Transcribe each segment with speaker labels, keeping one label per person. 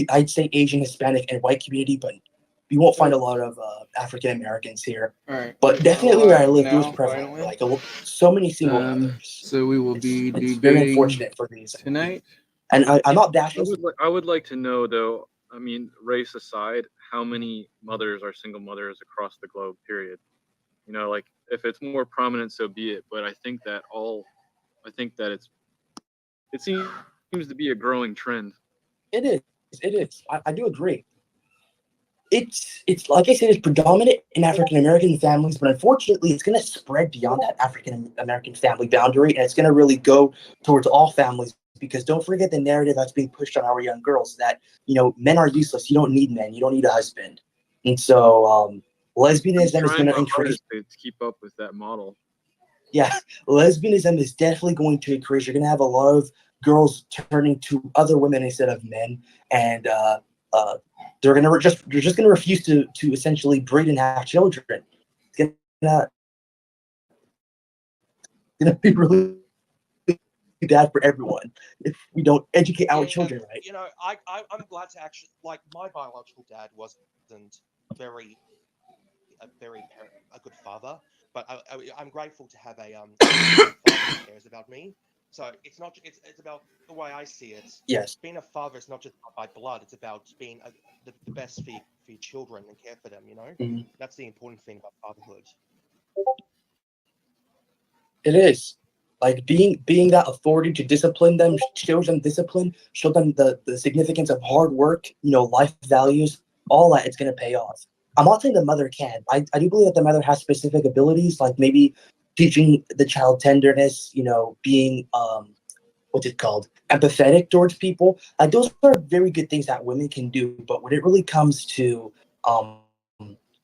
Speaker 1: I'd say Asian, Hispanic, and white community, but you won't find a lot of African Americans here.
Speaker 2: All right,
Speaker 1: But
Speaker 2: we're
Speaker 1: definitely where I
Speaker 2: live
Speaker 1: lived, it was
Speaker 2: now.
Speaker 1: prevalent.
Speaker 2: Finally,
Speaker 1: Like so many single mothers.
Speaker 2: so we will be
Speaker 1: It's very
Speaker 2: debating
Speaker 1: unfortunate for these.
Speaker 2: tonight.
Speaker 1: And I'm not
Speaker 3: I
Speaker 1: bashing.
Speaker 3: would like to know though. I mean, race aside, how many mothers are single mothers across the globe? Period. You know, like if it's more prominent, so be it. But I think that it seems to be a growing trend.
Speaker 1: It is. It is. I do agree. It's like I said, it's predominant in African American families, but unfortunately, it's going to spread beyond that African American family boundary, and it's going to really go towards all families. Because don't forget the narrative that's being pushed on our young girls that men are useless. You don't need men. You don't need a husband. And so
Speaker 3: I'm
Speaker 1: lesbianism is
Speaker 3: trying
Speaker 1: going to
Speaker 3: my
Speaker 1: increase.
Speaker 3: hardest to keep up with that model.
Speaker 1: Yeah, lesbianism is definitely going to increase. You're going to have a lot of girls turning to other women instead of men, and they're just gonna refuse to essentially breed and have children. It's gonna be really bad for everyone if we don't educate our children right.
Speaker 4: I'm glad to actually, like, my biological dad wasn't very a good father, but I'm grateful to have a father who cares about me. So it's not it's about the way I see it.
Speaker 1: Yes,
Speaker 4: Being a father is not just by blood; it's about being the best for your children and care for them.
Speaker 1: mhm.
Speaker 4: That's the important thing about fatherhood.
Speaker 1: It is. Like being that authority to discipline them, show them discipline, show them the significance of hard work, life values, all that. It's gonna pay off. I'm not saying the mother can. I do believe that the mother has specific abilities, like maybe teaching the child tenderness, being what's it called, empathetic towards people. Like those are very good things that women can do. But when it really comes to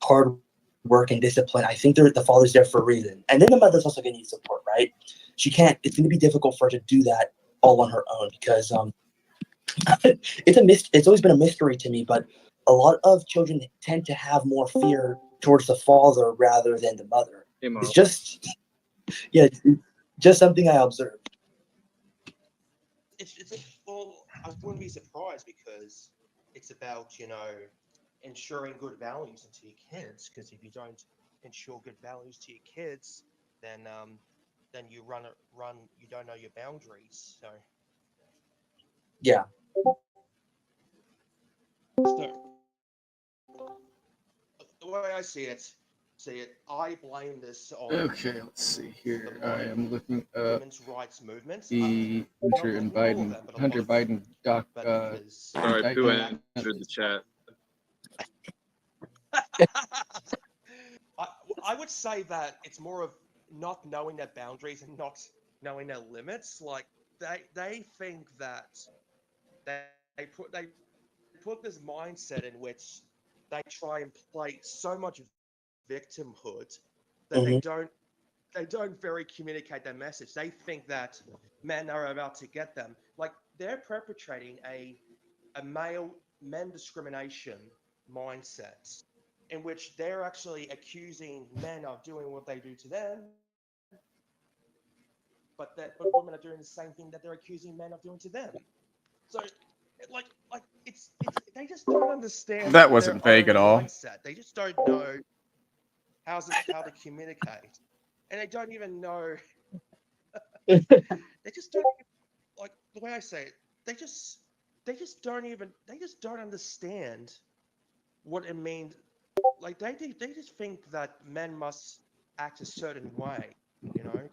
Speaker 1: hard work and discipline, I think the father's there for a reason. And then the mother's also gonna need support, right? She can't. It's gonna be difficult for her to do that all on her own because it's always been a mystery to me. But a lot of children tend to have more fear towards the father rather than the mother.
Speaker 3: Hey,
Speaker 1: It's
Speaker 3: Miles.
Speaker 1: just yeah, it's just something I observed.
Speaker 4: Well, I wouldn't be surprised because it's about ensuring good values into your kids. Because if you don't ensure good values to your kids, then you run you don't know your boundaries.
Speaker 1: Yeah.
Speaker 4: So the way I see it, I blame this on
Speaker 2: Okay, let's see
Speaker 4: the
Speaker 2: here. I
Speaker 4: modern
Speaker 2: am looking up
Speaker 4: women's rights movements.
Speaker 2: the
Speaker 4: Not all of them, but a lot
Speaker 2: Hunter
Speaker 4: of them.
Speaker 2: Biden doc
Speaker 4: But because
Speaker 3: Sorry, Pooh
Speaker 4: going
Speaker 2: indictment.
Speaker 4: back
Speaker 3: entered the chat.
Speaker 4: I, I would say that it's more of not knowing their boundaries and not knowing their limits. Like they think that they put this mindset in which they try and play so much victimhood that
Speaker 1: Hmm.
Speaker 4: they don't very communicate their message. They think that men are about to get them. Like they're perpetrating a men discrimination mindset in which they're actually accusing men of doing what they do to them, but women are doing the same thing that they're accusing men of doing to them. So, it's they just don't understand
Speaker 2: That
Speaker 4: their
Speaker 2: wasn't vague
Speaker 4: own
Speaker 2: at all.
Speaker 4: mindset. They just don't know how to communicate, and they don't even know. They just don't like the way I say it. They just they just don't understand what it means. Like they just think that men must act a certain way,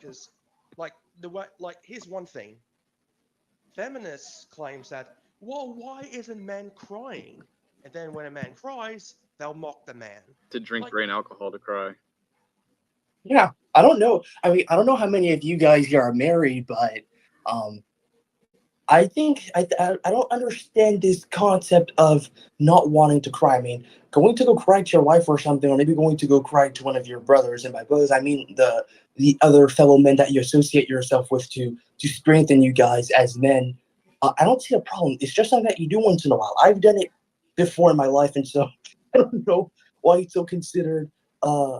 Speaker 4: because like here's one thing: feminists claims that, well, why isn't men crying? And then when a man cries, they'll mock the man.
Speaker 3: To drink
Speaker 4: Like,
Speaker 3: grain alcohol to cry.
Speaker 1: Yeah, I don't know. I mean, I don't know how many of you guys here are married, but um, I think I don't understand this concept of not wanting to cry. I mean, going to go cry to your wife or something, or maybe going to go cry to one of your brothers. And by brothers, I mean the other fellow men that you associate yourself with to strengthen you guys as men. I don't see a problem. It's just something that you do once in a while. I've done it before in my life, and so I don't know why it's so considered. Uh,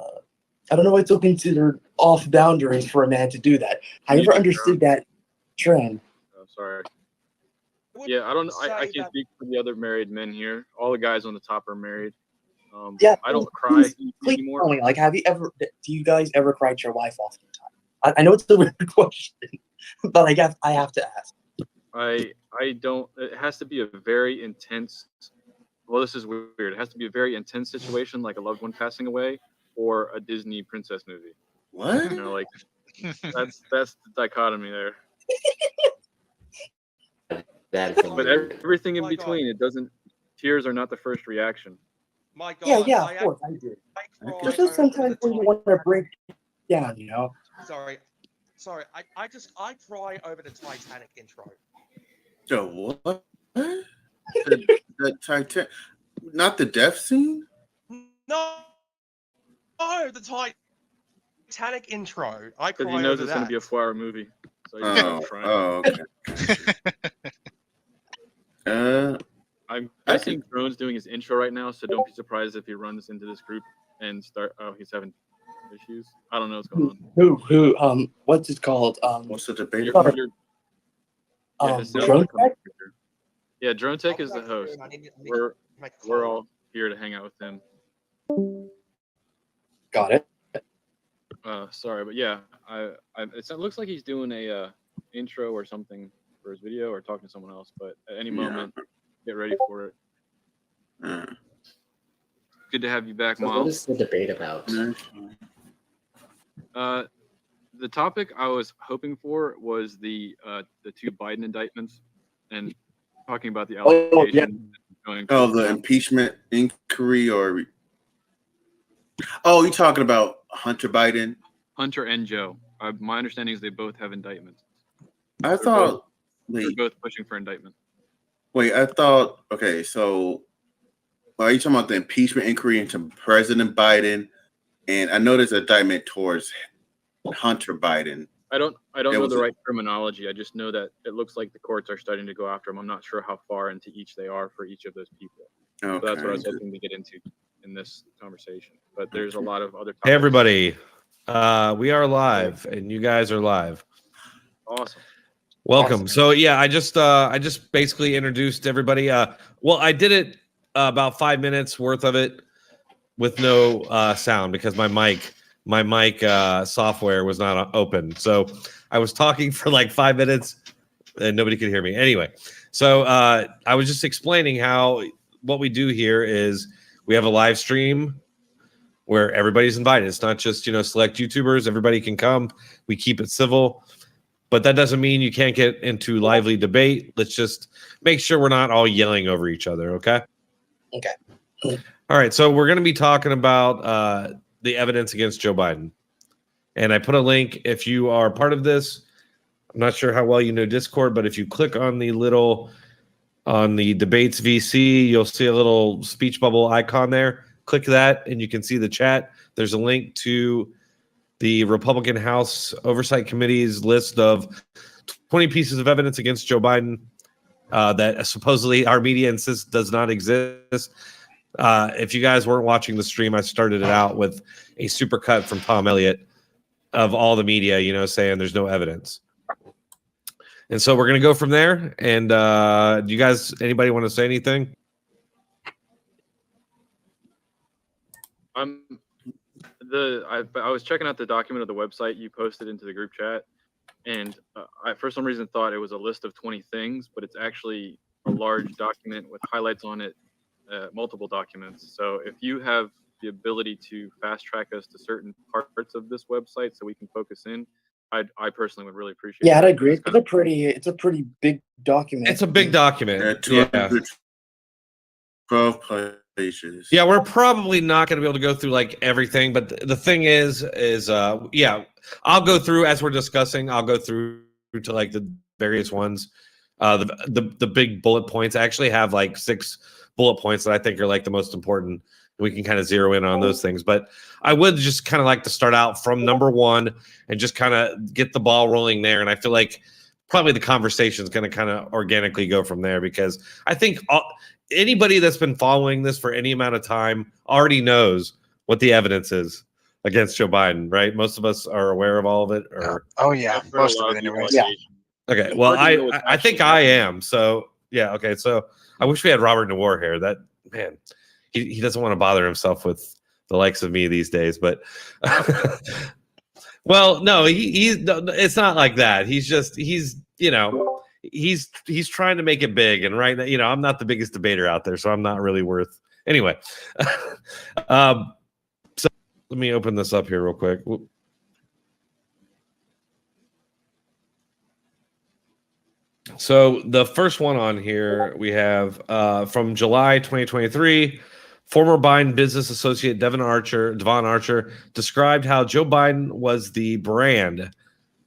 Speaker 1: I don't know why it's so considered off boundaries for a man to do that. I
Speaker 3: Me
Speaker 1: never
Speaker 3: neither.
Speaker 1: understood that trend.
Speaker 3: Sorry.
Speaker 4: would
Speaker 3: Yeah, I don't. I
Speaker 4: say
Speaker 3: can't
Speaker 4: that
Speaker 3: speak for the other married men here. All the guys on the top are married.
Speaker 1: Yeah,
Speaker 3: I don't cry
Speaker 1: please
Speaker 3: anymore.
Speaker 1: tell me, like, do you guys ever cry to your wife all the time? I know it's a weird question, but I have to ask.
Speaker 3: I don't. It has to be a very intense. Well, this is weird. It has to be a very intense situation, like a loved one passing away, or a Disney princess movie.
Speaker 5: What?
Speaker 3: You know, like that's the dichotomy there.
Speaker 5: That is
Speaker 3: But
Speaker 5: weird.
Speaker 3: everything in
Speaker 4: My God.
Speaker 3: between, it doesn't. Tears are not the first reaction.
Speaker 4: my
Speaker 1: Yeah,
Speaker 4: God,
Speaker 1: yeah,
Speaker 4: I
Speaker 1: of course, I do.
Speaker 4: cry
Speaker 1: There's just
Speaker 4: over
Speaker 1: sometimes
Speaker 4: the
Speaker 1: when you want to break down,
Speaker 4: Sorry, I cry over the Titanic intro.
Speaker 5: The what? The Titanic, not the death scene.
Speaker 4: No, the Titanic intro. I
Speaker 3: Because
Speaker 4: cry
Speaker 3: he knows
Speaker 4: over
Speaker 3: it's
Speaker 4: that.
Speaker 3: going to be a 4-hour movie, so he just starts crying.
Speaker 5: Okay.
Speaker 3: I'm
Speaker 5: I
Speaker 3: guessing Drone's doing his intro right now, so don't be surprised if he runs into this group and start. Oh, he's having issues. I don't know what's going on.
Speaker 1: What's it called?
Speaker 5: What's the debate
Speaker 3: You're-
Speaker 5: about?
Speaker 3: you're- yeah, it sounds
Speaker 1: Drone
Speaker 3: like I'm-
Speaker 1: Tech?
Speaker 3: Yeah, Dronetech is the
Speaker 4: I'll go
Speaker 3: host.
Speaker 4: through and I need to
Speaker 3: We're
Speaker 4: make a
Speaker 3: we're
Speaker 4: call.
Speaker 3: all here to hang out with him.
Speaker 1: Got it.
Speaker 3: Sorry, but yeah, it looks like he's doing a intro or something for his video or talking to someone else. But at any moment, get ready for it. Good to have you back,
Speaker 5: So what
Speaker 3: Miles.
Speaker 5: is the debate about?
Speaker 3: The topic I was hoping for was the two Biden indictments and talking about the
Speaker 1: Oh, yeah.
Speaker 3: allegations.
Speaker 5: Oh, the impeachment inquiry, or you're talking about Hunter Biden?
Speaker 3: Hunter and Joe. My understanding is they both have indictments.
Speaker 5: I thought.
Speaker 3: They're
Speaker 5: Wait,
Speaker 3: both pushing for indictment.
Speaker 5: I thought. Okay, so are you talking about the impeachment inquiry into President Biden? And I know there's an indictment towards Hunter Biden.
Speaker 3: I don't
Speaker 5: There
Speaker 3: know
Speaker 5: was
Speaker 3: the
Speaker 5: a-
Speaker 3: right terminology. I just know that it looks like the courts are starting to go after him. I'm not sure how far into each they are for each of those people. So that's what I was
Speaker 5: Okay.
Speaker 3: hoping to get into in this conversation. But there's a lot of other topics.
Speaker 6: Hey everybody, we are live, and you guys are live.
Speaker 3: Awesome.
Speaker 6: Welcome. So yeah, I just basically introduced everybody. Well, I did it about 5 minutes worth of it with no sound because my mic software was not open. So I was talking for like 5 minutes and nobody could hear me. Anyway, so I was just explaining how what we do here is we have a live stream where everybody's invited. It's not just, select YouTubers. Everybody can come. We keep it civil. But that doesn't mean you can't get into lively debate. Let's just make sure we're not all yelling over each other, okay?
Speaker 1: Okay.
Speaker 6: All right, so we're going to be talking about the evidence against Joe Biden. And I put a link if you are part of this. I'm not sure how well you know Discord, but if you click on the debates VC, you'll see a little speech bubble icon there. Click that and you can see the chat. There's a link to the Republican House Oversight Committee's list of 20 pieces of evidence against Joe Biden that supposedly our media insists does not exist. If you guys weren't watching the stream, I started it out with a supercut from Tom Elliott of all the media, saying there's no evidence. And so we're going to go from there. And do you guys, anybody want to say anything?
Speaker 3: I was checking out the document of the website you posted into the group chat, and I for some reason thought it was a list of 20 things, but it's actually a large document with highlights on it, multiple documents. So if you have the ability to fast track us to certain parts of this website so we can focus in, I personally would really appreciate.
Speaker 1: Yeah, I'd
Speaker 3: that.
Speaker 1: agree. It's a pretty big document.
Speaker 6: It's a big document. Yeah.
Speaker 5: 212 pages.
Speaker 6: Yeah, we're probably not going to be able to go through like everything, but the thing is yeah, I'll go through as we're discussing. I'll go through to like the various ones, the big bullet points. I actually have like 6 bullet points that I think are like the most important. We can kind of zero in on those things, but I would just kind of like to start out from number 1 and just kind of get the ball rolling there. And I feel like probably the conversation is going to kind of organically go from there because I think anybody that's been following this for any amount of time already knows what the evidence is against Joe Biden, right? Most of us are aware of all of it. Or
Speaker 7: Oh yeah,
Speaker 3: I've heard a
Speaker 7: most
Speaker 3: lot
Speaker 7: of it
Speaker 3: these
Speaker 7: anyways.
Speaker 1: Yeah.
Speaker 3: allegations.
Speaker 6: okay,
Speaker 3: It's
Speaker 6: well
Speaker 3: hard to know what's
Speaker 6: I think
Speaker 3: actually
Speaker 6: I
Speaker 3: happening.
Speaker 6: am. So Yeah. Okay. So I wish we had Robert Noir here. That man, he doesn't want to bother himself with the likes of me these days. But well, no, he's it's not like that. He's trying to make it big, and right now, I'm not the biggest debater out there, so I'm not really worth. Anyway, so let me open this up here real quick. So the first one on here we have from July 2023, former Biden business associate Devon Archer described how Joe Biden was the brand.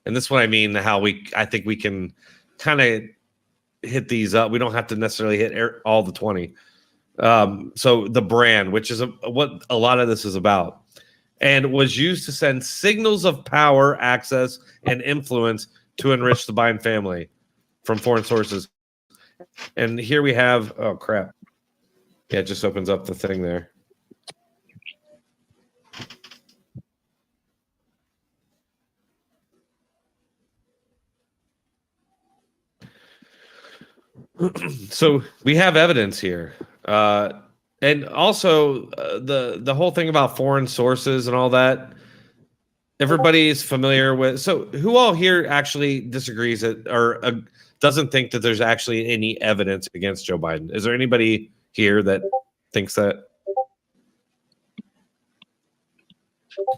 Speaker 6: And this is what I mean, I think we can kind of hit these up. We don't have to necessarily hit all the 20. So the brand, which is what a lot of this is about, and was used to send signals of power, access, and influence to enrich the Biden family from foreign sources. And here we have, oh crap. Yeah, it just opens up the thing there. So we have evidence here. And also the whole thing about foreign sources and all that, everybody's familiar with. So who all here actually disagrees that, or doesn't think that there's actually any evidence against Joe Biden? Is there anybody here that thinks that?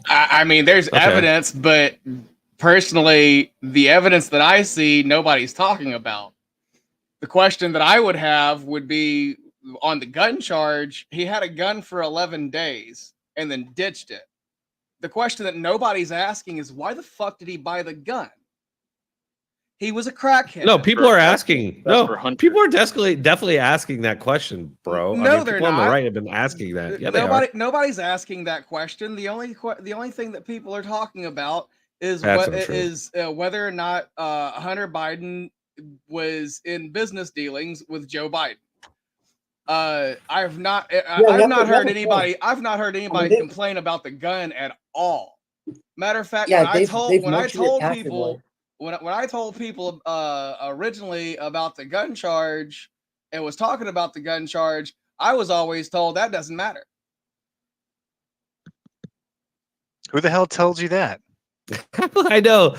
Speaker 2: I mean, there's evidence, but personally, the evidence that I see, nobody's talking about. The question that I would have would be on the gun charge. He had a gun for 11 days and then ditched it. The question that nobody's asking is, why the fuck did he buy the gun? He was a crackhead.
Speaker 6: No, people are asking. No, people are definitely asking that question, bro.
Speaker 2: No, they're
Speaker 6: people
Speaker 2: not.
Speaker 6: on the right have been asking that. Yeah,
Speaker 2: nobody's asking that question. The only thing that people are talking about is whether or not Hunter Biden was in business dealings with Joe Biden. I've not heard anybody complain about the gun at all. Matter of fact, when I told people originally about the gun charge and was talking about the gun charge, I was always told that doesn't matter.
Speaker 7: Who the hell told you that?
Speaker 6: I know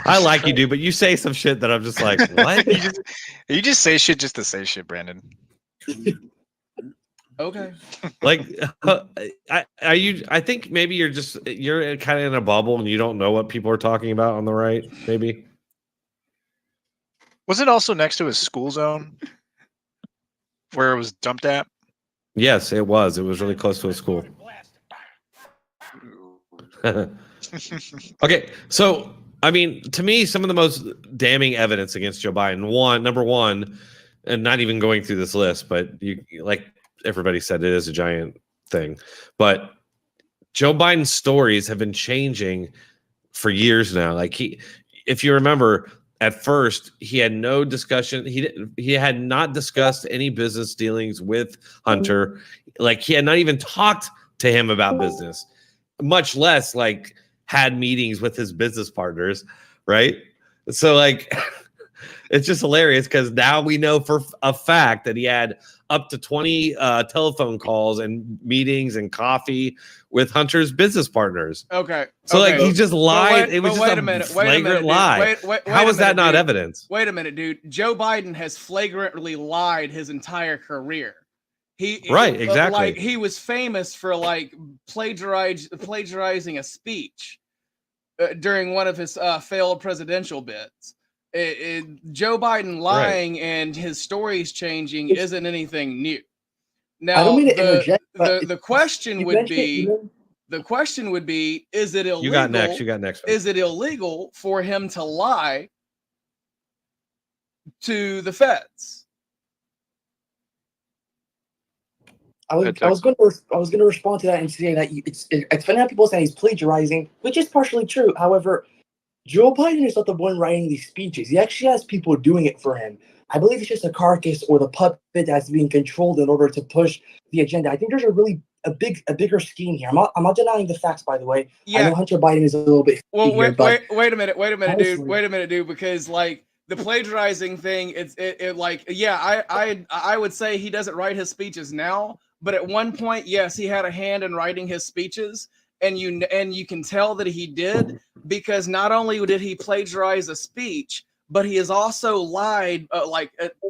Speaker 6: I like you, dude, but you say some shit that I'm just like, what?
Speaker 7: you just say shit just to say shit, Brandon.
Speaker 2: Okay.
Speaker 6: Like, I think maybe you're kind of in a bubble and you don't know what people are talking about on the right. Maybe.
Speaker 7: Was it also next to his school zone where it was dumped at?
Speaker 6: Yes, it was. It was really close to a school. Okay, so I mean, to me, some of the most damning evidence against Joe Biden. Number one, and not even going through this list, but you, like everybody said, it is a giant thing. But Joe Biden's stories have been changing for years now. Like if you remember, at first he had no discussion. He had not discussed any business dealings with Hunter. Like he had not even talked to him about business, much less like had meetings with his business partners, right? So like it's just hilarious because now we know for a fact that he had up to 20 telephone calls and meetings and coffee with Hunter's business partners.
Speaker 2: Okay.
Speaker 6: So like he just lied. It was just a flagrant lie. How is that not evidence?
Speaker 2: Wait a minute, dude. Joe Biden has flagrantly lied his entire career.
Speaker 6: Exactly.
Speaker 2: Like he was famous for like plagiarizing a speech during one of his failed presidential bids. Joe Biden lying and his stories changing isn't anything new. Now,
Speaker 1: I don't mean to interject, but
Speaker 2: the question would be, is it illegal?
Speaker 6: You got next.
Speaker 2: Is it illegal for him to lie to the feds?
Speaker 1: I was going to respond to that and say that it's funny how people say he's plagiarizing, which is partially true. However, Joe Biden is not the one writing these speeches. He actually has people doing it for him. I believe it's just a carcass or the puppet that's being controlled in order to push the agenda. I think there's a bigger scheme here. I'm not denying the facts, by the way. Yeah. I know Hunter Biden is a little bit.
Speaker 2: Well, wait a minute, dude. Because like the plagiarizing thing, it like, yeah, I would say he doesn't write his speeches now, but at one point, yes, he had a hand in writing his speeches, and you can tell that he did, because not only did he plagiarize a speech, but he has also lied,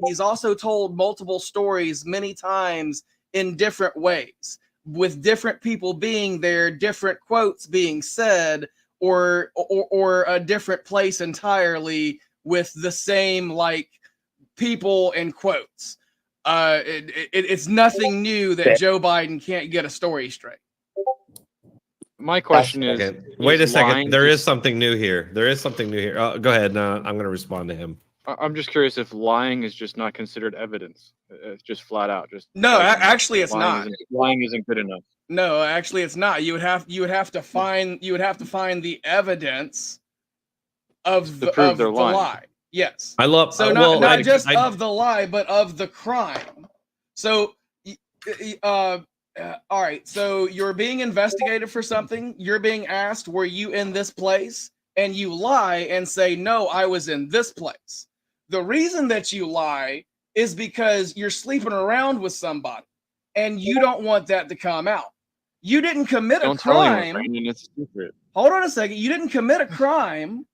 Speaker 2: he's also told multiple stories many times in different ways, with different people being there, different quotes being said, or a different place entirely with the same like people and quotes. It's nothing new that Joe Biden can't get a story straight.
Speaker 3: My question is,
Speaker 6: Okay. Wait a second.
Speaker 3: lying
Speaker 6: There is
Speaker 3: just-
Speaker 6: something new here. There is something new here. Go ahead. No, I'm going to respond to him.
Speaker 3: I'm just curious if lying is just not considered evidence. It's just flat out. Just
Speaker 2: No,
Speaker 3: like,
Speaker 2: actually, it's
Speaker 3: lying
Speaker 2: not.
Speaker 3: Lying isn't good enough.
Speaker 2: No, actually, it's not. You would have to find the evidence of
Speaker 3: To prove
Speaker 2: of
Speaker 3: they're
Speaker 2: the
Speaker 3: lying.
Speaker 2: lie. Yes.
Speaker 6: I love.
Speaker 2: So not just of the lie, but of the crime. So, all right. So you're being investigated for something. You're being asked, "Were you in this place?" And you lie and say, "No, I was in this place." The reason that you lie is because you're sleeping around with somebody, and you don't want that to come out. You didn't commit
Speaker 3: Don't
Speaker 2: a
Speaker 3: tell anyone,
Speaker 2: crime.
Speaker 3: Brandon. It's a secret.
Speaker 2: Hold on a second. You didn't commit a crime,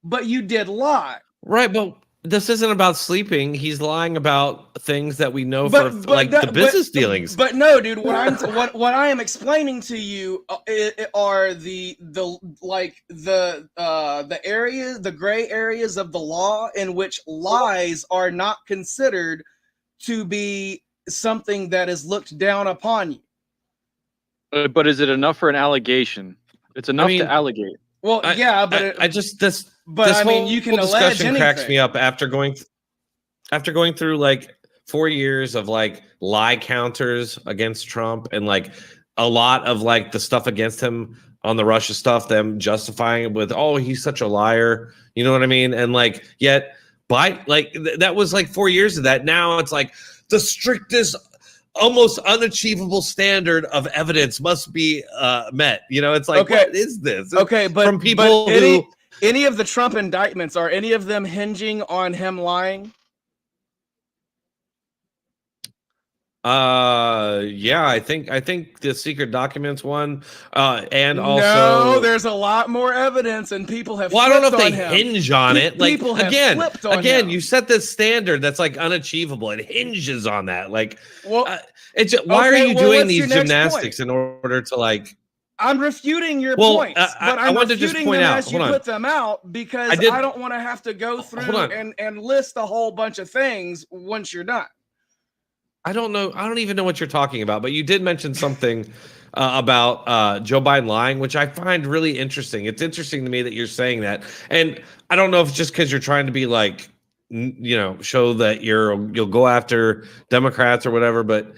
Speaker 2: but you did lie.
Speaker 6: Right, but this isn't about sleeping. He's lying about things that we know
Speaker 2: But
Speaker 6: for like the business dealings.
Speaker 2: But no, dude. What I am explaining to you are the areas, the gray areas of the law in which lies are not considered to be something that is looked down upon you.
Speaker 3: But is it enough for an allegation? It's enough
Speaker 6: mean,
Speaker 3: to allegate.
Speaker 2: Well, yeah, but
Speaker 6: I just this.
Speaker 2: But
Speaker 6: this
Speaker 2: I mean,
Speaker 6: whole
Speaker 2: you can allege
Speaker 6: discussion cracks
Speaker 2: anything.
Speaker 6: me up after going through like 4 years of like lie counters against Trump, and like a lot of like the stuff against him on the Russia stuff, them justifying it with, oh, he's such a liar, you know what I mean? And like, yet that was like 4 years of that. Now it's like the strictest, almost unachievable standard of evidence must be met. You know, it's like,
Speaker 2: Okay.
Speaker 6: what is this?
Speaker 2: Okay, but
Speaker 6: from people
Speaker 2: but
Speaker 6: who
Speaker 2: any of the Trump indictments, are any of them hinging on him lying?
Speaker 6: yeah, I think the secret documents one, and
Speaker 2: No,
Speaker 6: also
Speaker 2: there's a lot more evidence, and people have.
Speaker 6: well, I don't know if they
Speaker 2: him.
Speaker 6: hinge on it. Like
Speaker 2: People have
Speaker 6: again,
Speaker 2: flipped on him.
Speaker 6: you set this standard that's like unachievable. It hinges on that. Like,
Speaker 2: Well,
Speaker 6: it's just, why
Speaker 2: okay,
Speaker 6: are you
Speaker 2: well,
Speaker 6: doing
Speaker 2: what's
Speaker 6: these
Speaker 2: your next
Speaker 6: gymnastics in order to like?
Speaker 2: I'm refuting your
Speaker 6: Well,
Speaker 2: points, but
Speaker 6: I
Speaker 2: I'm
Speaker 6: wanted to just
Speaker 2: refuting
Speaker 6: point
Speaker 2: them
Speaker 6: out-
Speaker 2: as you
Speaker 6: hold on.
Speaker 2: put them out, because
Speaker 6: I did-
Speaker 2: I don't want to have to go through
Speaker 6: Hold on.
Speaker 2: and list a whole bunch of things once you're done.
Speaker 6: I don't know. I don't even know what you're talking about, but you did mention something about Joe Biden lying, which I find really interesting. It's interesting to me that you're saying that. And I don't know if it's just because you're trying to be like, show that you'll go after Democrats or whatever, but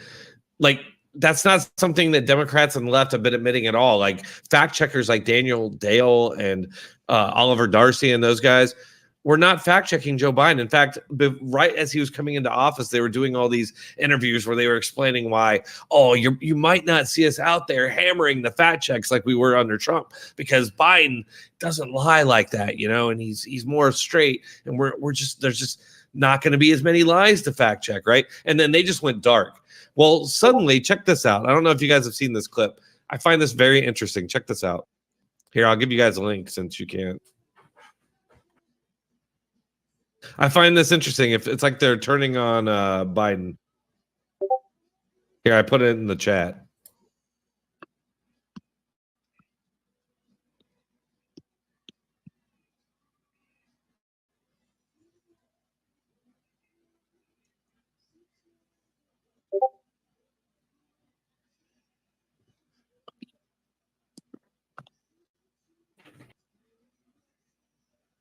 Speaker 6: like, that's not something that Democrats and the left have been admitting at all. Like fact checkers like Daniel Dale and Oliver Darcy and those guys were not fact checking Joe Biden. In fact, right as he was coming into office, they were doing all these interviews where they were explaining why, you might not see us out there hammering the fact checks like we were under Trump, because Biden doesn't lie like that, and he's more straight, and there's just not going to be as many lies to fact check, right? And then they just went dark. Well, suddenly, check this out. I don't know if you guys have seen this clip. I find this very interesting. Check this out. Here, I'll give you guys a link since you can't. I find this interesting. If it's like they're turning on Biden. Here, I put it in the chat.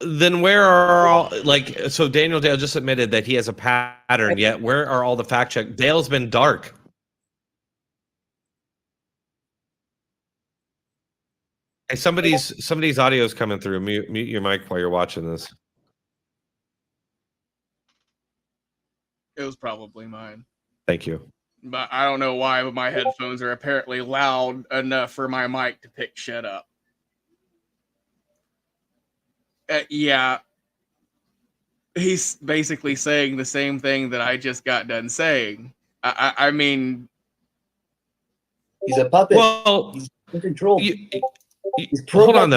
Speaker 6: Then where are all so Daniel Dale just admitted that he has a pattern, yet where are all the fact check? Dale's been dark. Hey, somebody's audio is coming through. Mute your mic while you're watching this.
Speaker 2: It was probably mine.
Speaker 6: Thank you.
Speaker 2: But I don't know why, but my headphones are apparently loud enough for my mic to pick shit up. Yeah. he's basically saying the same thing that I just got done saying. I mean,
Speaker 1: He's a puppet.
Speaker 6: Well,
Speaker 1: He's in control.
Speaker 6: hold on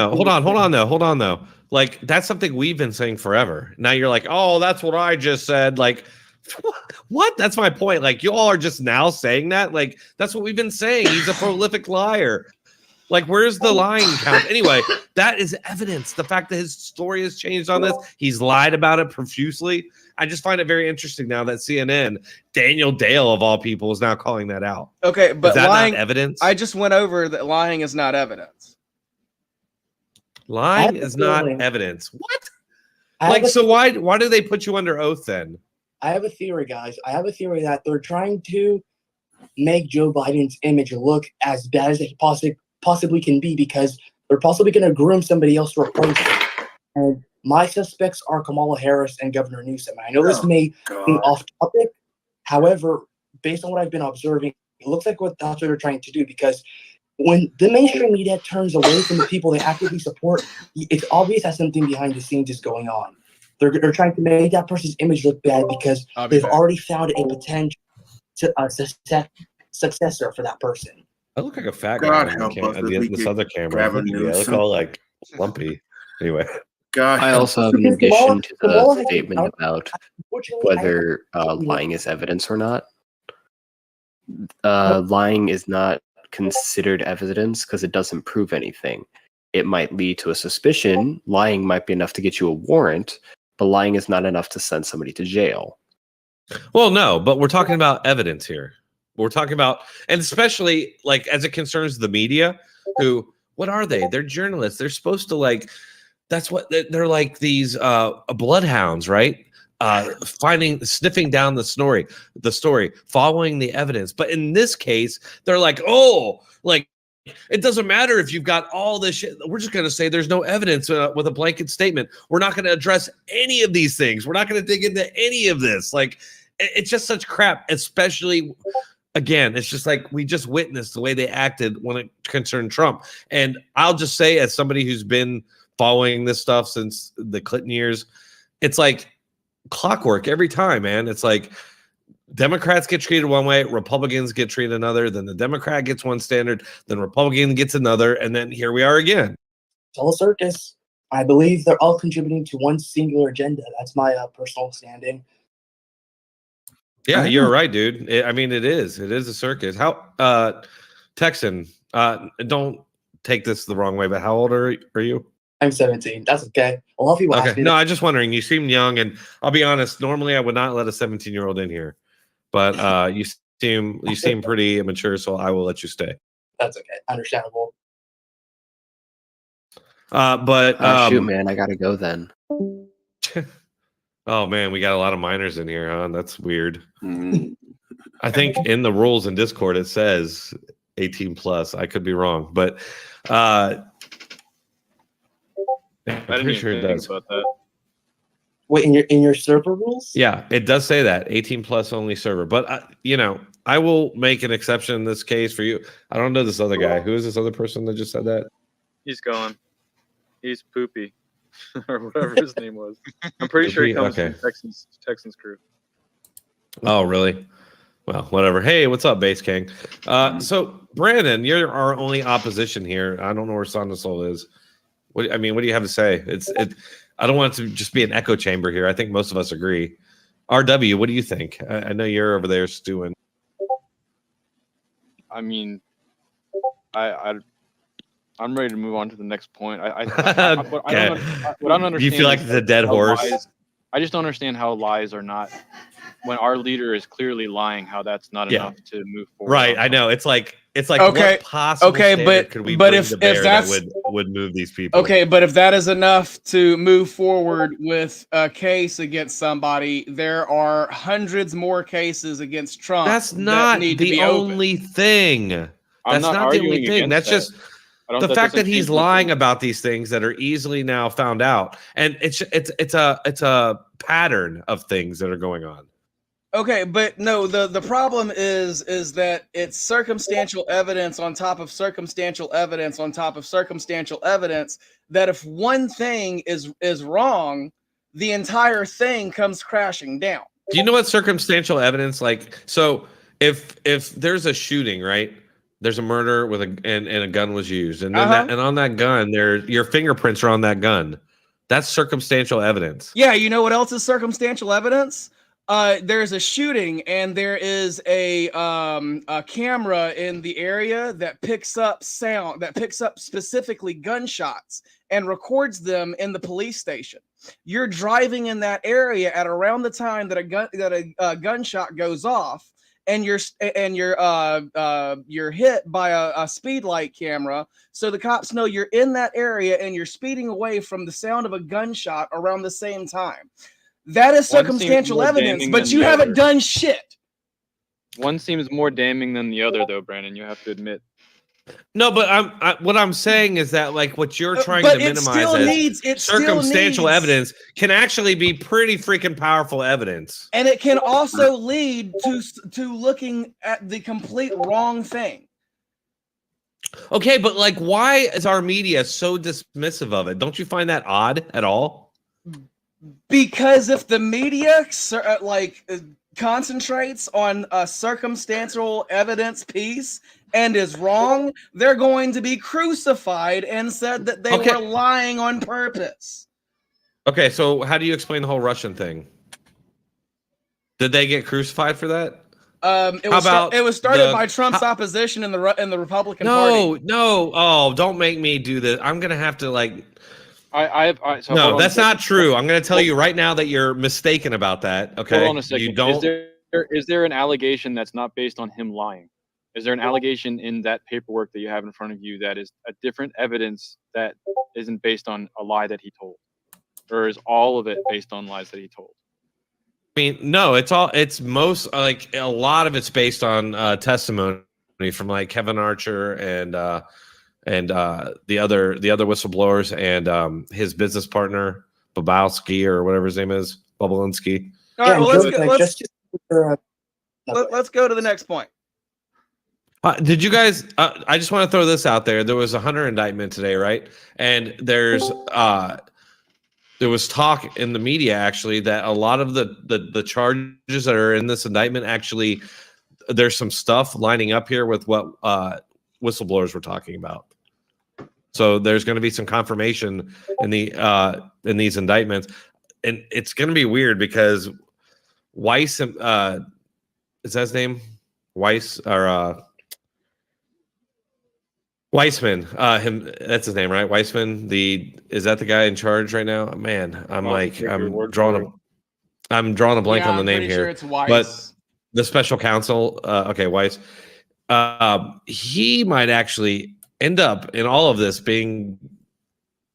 Speaker 6: though. Like, that's something we've been saying forever. Now you're like, oh, that's what I just said. Like, what? That's my point. Like, you all are just now saying that. Like, that's what we've been saying. He's a prolific liar. Like, where's the lying count? Anyway, that is evidence. The fact that his story has changed on this, he's lied about it profusely. I just find it very interesting now that CNN, Daniel Dale of all people, is now calling that out.
Speaker 2: okay, but
Speaker 6: Is that
Speaker 2: lying,
Speaker 6: not evidence?
Speaker 2: I just went over that lying is not evidence.
Speaker 6: Lying is not evidence. What? Like, so why do they put you under oath then?
Speaker 1: I have a theory, guys. I have a theory that they're trying to make Joe Biden's image look as bad as it possibly can be, because they're possibly going to groom somebody else to replace him. And my suspects are Kamala Harris and Governor Newsom. I know this may be off topic. However, based on what I've been observing, it looks like that's what they're trying to do, because when the mainstream media turns away from the people they actively support, it's obvious that something behind the scenes is going on. They're trying to make that person's image look bad because they've already found a potential successor for that person.
Speaker 6: I look like a fat
Speaker 5: God
Speaker 6: guy
Speaker 5: help us
Speaker 6: on
Speaker 5: if we
Speaker 6: this
Speaker 5: get
Speaker 6: other camera.
Speaker 5: Gavin
Speaker 6: Look at me, I look
Speaker 5: Newsom.
Speaker 6: all like lumpy. Anyway,
Speaker 5: God,
Speaker 8: I also have an
Speaker 1: Because
Speaker 8: addition to
Speaker 1: Kamala
Speaker 8: the
Speaker 1: has
Speaker 8: statement
Speaker 1: been-
Speaker 8: about
Speaker 1: Unfortunately,
Speaker 8: whether lying is evidence or not. Lying is not considered evidence because it doesn't prove anything. It might lead to a suspicion. Lying might be enough to get you a warrant, but lying is not enough to send somebody to jail.
Speaker 6: well, no, but we're talking about evidence here. We're talking about, and especially like as it concerns the media, who, what are they? They're journalists. They're supposed to like, that's what they're like, these bloodhounds, right? Sniffing down the story, following the evidence. But in this case, they're like, oh, like, it doesn't matter if you've got all this shit. We're just going to say there's no evidence with a blanket statement. We're not going to address any of these things. We're not going to dig into any of this. Like, it's just such crap, especially, again, it's just like we just witnessed the way they acted when it concerned Trump. And I'll just say, as somebody who's been following this stuff since the Clinton years, it's like clockwork every time, man. It's like Democrats get treated one way, Republicans get treated another, then the Democrat gets one standard, then Republican gets another, and then here we are again.
Speaker 1: It's all a circus. I believe they're all contributing to one singular agenda. That's my personal standing.
Speaker 6: Yeah, you're right, dude. I mean, it is a circus. How, Texan, don't take this the wrong way, but how old are you?
Speaker 1: I'm 17. That's okay. A lot of people ask
Speaker 6: Okay.
Speaker 1: me
Speaker 6: No,
Speaker 1: that.
Speaker 6: I'm just wondering. You seem young, and I'll be honest. Normally, I would not let a 17-year-old in here, but you seem pretty immature, so I will let you stay.
Speaker 1: That's okay. Understandable.
Speaker 6: But
Speaker 8: Shoot, man, I gotta go then.
Speaker 6: oh man, we got a lot of minors in here, huh? That's weird.
Speaker 5: Mm.
Speaker 6: I think in the rules in Discord it says 18 plus. I could be wrong, but I'm
Speaker 3: I didn't
Speaker 6: pretty
Speaker 3: even
Speaker 6: sure it
Speaker 3: think
Speaker 6: does.
Speaker 3: about that.
Speaker 1: Wait, in your server rules?
Speaker 6: Yeah, it does say that 18 plus only server. But I will make an exception in this case for you. I don't know this other guy. Who is this other person that just said that?
Speaker 3: He's gone. He's Poopy, or whatever his name was. I'm pretty sure he
Speaker 6: Poopy?
Speaker 3: comes
Speaker 6: Okay.
Speaker 3: from Texans crew.
Speaker 6: Oh, really? Well, whatever. Hey, what's up, Base King? So Brandon, you're our only opposition here. I don't know where Son of Soul is. What do you have to say? I don't want it to just be an echo chamber here. I think most of us agree. RW, what do you think? I know you're over there stewing.
Speaker 3: I mean, I'm ready to move on to the next point. What I don't understand.
Speaker 6: Do you feel like it's a dead
Speaker 3: how
Speaker 6: horse?
Speaker 3: I just don't understand how lies are not, when our leader is clearly lying, how that's not
Speaker 6: Yeah.
Speaker 3: enough to move forward.
Speaker 6: Right, I know. It's like
Speaker 2: Okay,
Speaker 6: what possible
Speaker 2: okay,
Speaker 6: standard could we
Speaker 2: but
Speaker 6: bring
Speaker 2: if
Speaker 6: to bear that
Speaker 2: that's-
Speaker 6: would move these people?
Speaker 2: Okay, but if that is enough to move forward with a case against somebody, there are hundreds more cases against Trump.
Speaker 6: That's
Speaker 2: that
Speaker 6: not
Speaker 2: need to
Speaker 6: the
Speaker 2: be opened.
Speaker 6: only thing.
Speaker 3: I'm
Speaker 6: That's not the only
Speaker 3: arguing
Speaker 6: thing.
Speaker 3: against
Speaker 6: That's
Speaker 3: that.
Speaker 6: just the
Speaker 3: that
Speaker 6: fact
Speaker 3: doesn't
Speaker 6: that he's
Speaker 3: change what
Speaker 6: lying
Speaker 3: the-
Speaker 6: about these things that are easily now found out, and it's a pattern of things that are going on.
Speaker 2: Okay, but no, the problem is that it's circumstantial evidence on top of circumstantial evidence on top of circumstantial evidence, that if one thing is wrong, the entire thing comes crashing down.
Speaker 6: Do you know what circumstantial evidence like? So if there's a shooting, right? There's a murder with and a gun was used, and then and on that gun, your fingerprints are on that gun. That's circumstantial evidence.
Speaker 2: Yeah, you know what else is circumstantial evidence? There's a shooting, and there is a camera in the area that picks up sound, that picks up specifically gunshots and records them in the police station. You're driving in that area at around the time that a gunshot goes off, and you're hit by a speed light camera, so the cops know you're in that area and you're speeding away from the sound of a gunshot around the same time. That is circumstantial evidence, but you haven't done shit.
Speaker 3: One seems more damning than the other, though, Brandon. You have to admit.
Speaker 6: No, but what I'm saying is that like what you're trying to minimize as circumstantial evidence can actually be pretty freaking powerful evidence,
Speaker 2: and it can also lead to looking at the complete wrong thing.
Speaker 6: Okay, but like, why is our media so dismissive of it? Don't you find that odd at all?
Speaker 2: Because if the media concentrates on a circumstantial evidence piece and is wrong, they're going to be crucified and said that they were lying on purpose.
Speaker 6: Okay, so how do you explain the whole Russian thing? Did they get crucified for that?
Speaker 2: It was started by Trump's opposition in the Republican Party.
Speaker 6: No. Oh, don't make me do this. I'm gonna have to like.
Speaker 3: So
Speaker 6: no, that's not true. I'm going to tell you right now that you're mistaken about that. Okay,
Speaker 3: hold on a second.
Speaker 6: You don't.
Speaker 3: Is there an allegation that's not based on him lying? Is there an allegation in that paperwork that you have in front of you that is a different evidence that isn't based on a lie that he told, or is all of it based on lies that he told?
Speaker 6: I mean, no. It's most like a lot of it's based on testimony from like Kevin Archer and the other whistleblowers and his business partner Babowski or whatever his name is, Bobolinsky.
Speaker 2: All right, well, let's go to the next point.
Speaker 6: Did you guys? I just want to throw this out there. There was a Hunter indictment today, right? And there was talk in the media actually that a lot of the charges that are in this indictment actually there's some stuff lining up here with what whistleblowers were talking about. So there's going to be some confirmation in these indictments, and it's going to be weird because Weiss, is that his name? Weiss or Weissman? That's his name, right? Weissman. Is that the guy in charge right now? Man, I'm drawing a blank on the name here.
Speaker 2: Sure it's Weiss.
Speaker 6: But the special counsel, okay, Weiss. He might actually end up in all of this being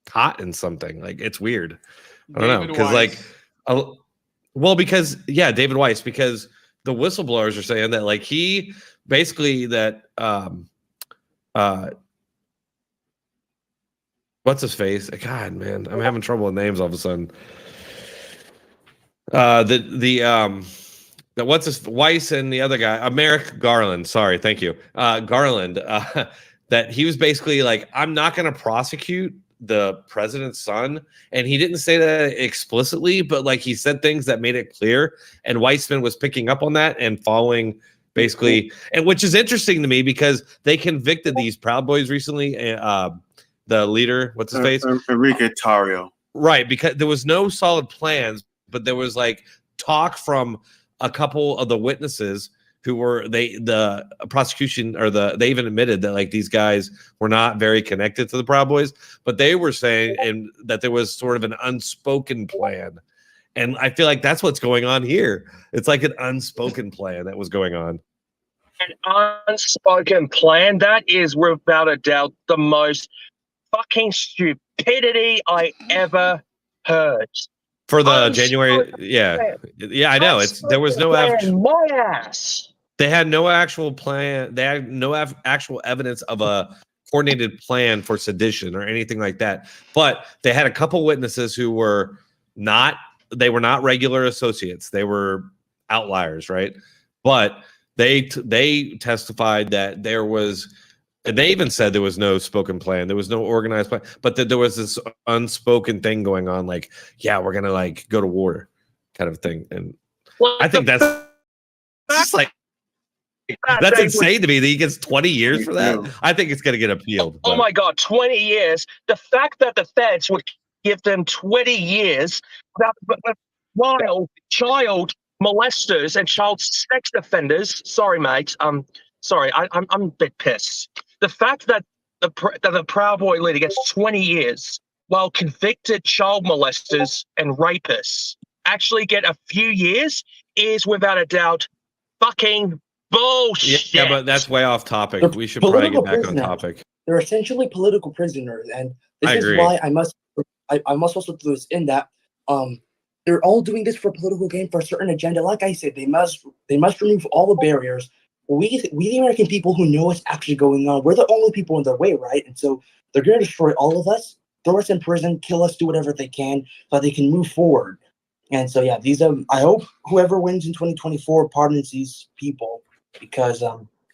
Speaker 6: caught in something. Like, it's weird. I don't know, because David Weiss, because the whistleblowers are saying that like he basically that what's his face? God, man, I'm having trouble with names all of a sudden. What's his Weiss and the other guy, Merrick Garland. Sorry, thank you, Garland. That he was basically like, I'm not going to prosecute the president's son. And he didn't say that explicitly, but like he said things that made it clear. And Weissman was picking up on that and following basically, and which is interesting to me because they convicted these Proud Boys recently. The leader, what's his face?
Speaker 5: Enrique Tarrio.
Speaker 6: Right. Because there was no solid plans, but there was like talk from a couple of the witnesses who were the prosecution or they even admitted that like these guys were not very connected to the Proud Boys, but they were saying and that there was sort of an unspoken plan. And I feel like that's what's going on here. It's like an unspoken plan that was going on.
Speaker 9: An unspoken plan, that is without a doubt the most fucking stupidity I ever heard.
Speaker 6: For the January, yeah, I know. There was no
Speaker 9: my ass.
Speaker 6: They had no actual plan. They had no actual evidence of a coordinated plan for sedition or anything like that. But they had a couple witnesses who were not. They were not regular associates. They were outliers, right? But they testified that there was And they even said there was no spoken plan, there was no organized plan, but that there was this unspoken thing going on, like, yeah, we're gonna like go to war, kind of thing. And I think that's just like that's insane to me that he gets 20 years for that. I think it's gonna get appealed.
Speaker 9: Oh my God, 20 years. The fact that the feds would give them 20 years while child molesters and child sex offenders. Sorry, mate. Sorry, I'm a bit pissed. The fact that the Proud Boy leader gets 20 years while convicted child molesters and rapists actually get a few years is without a doubt fucking bullshit.
Speaker 6: Yeah, but that's way off topic. We should probably get back on topic.
Speaker 1: They're essentially political prisoners, and this
Speaker 6: I
Speaker 1: is
Speaker 6: agree.
Speaker 1: why I must also throw this in that they're all doing this for a political gain, for a certain agenda. Like I said, they must remove all the barriers. We the American people who know what's actually going on, we're the only people in their way, right? And so they're going to destroy all of us, throw us in prison, kill us, do whatever they can so they can move forward. And so yeah, these I hope whoever wins in 2024 pardons these people, because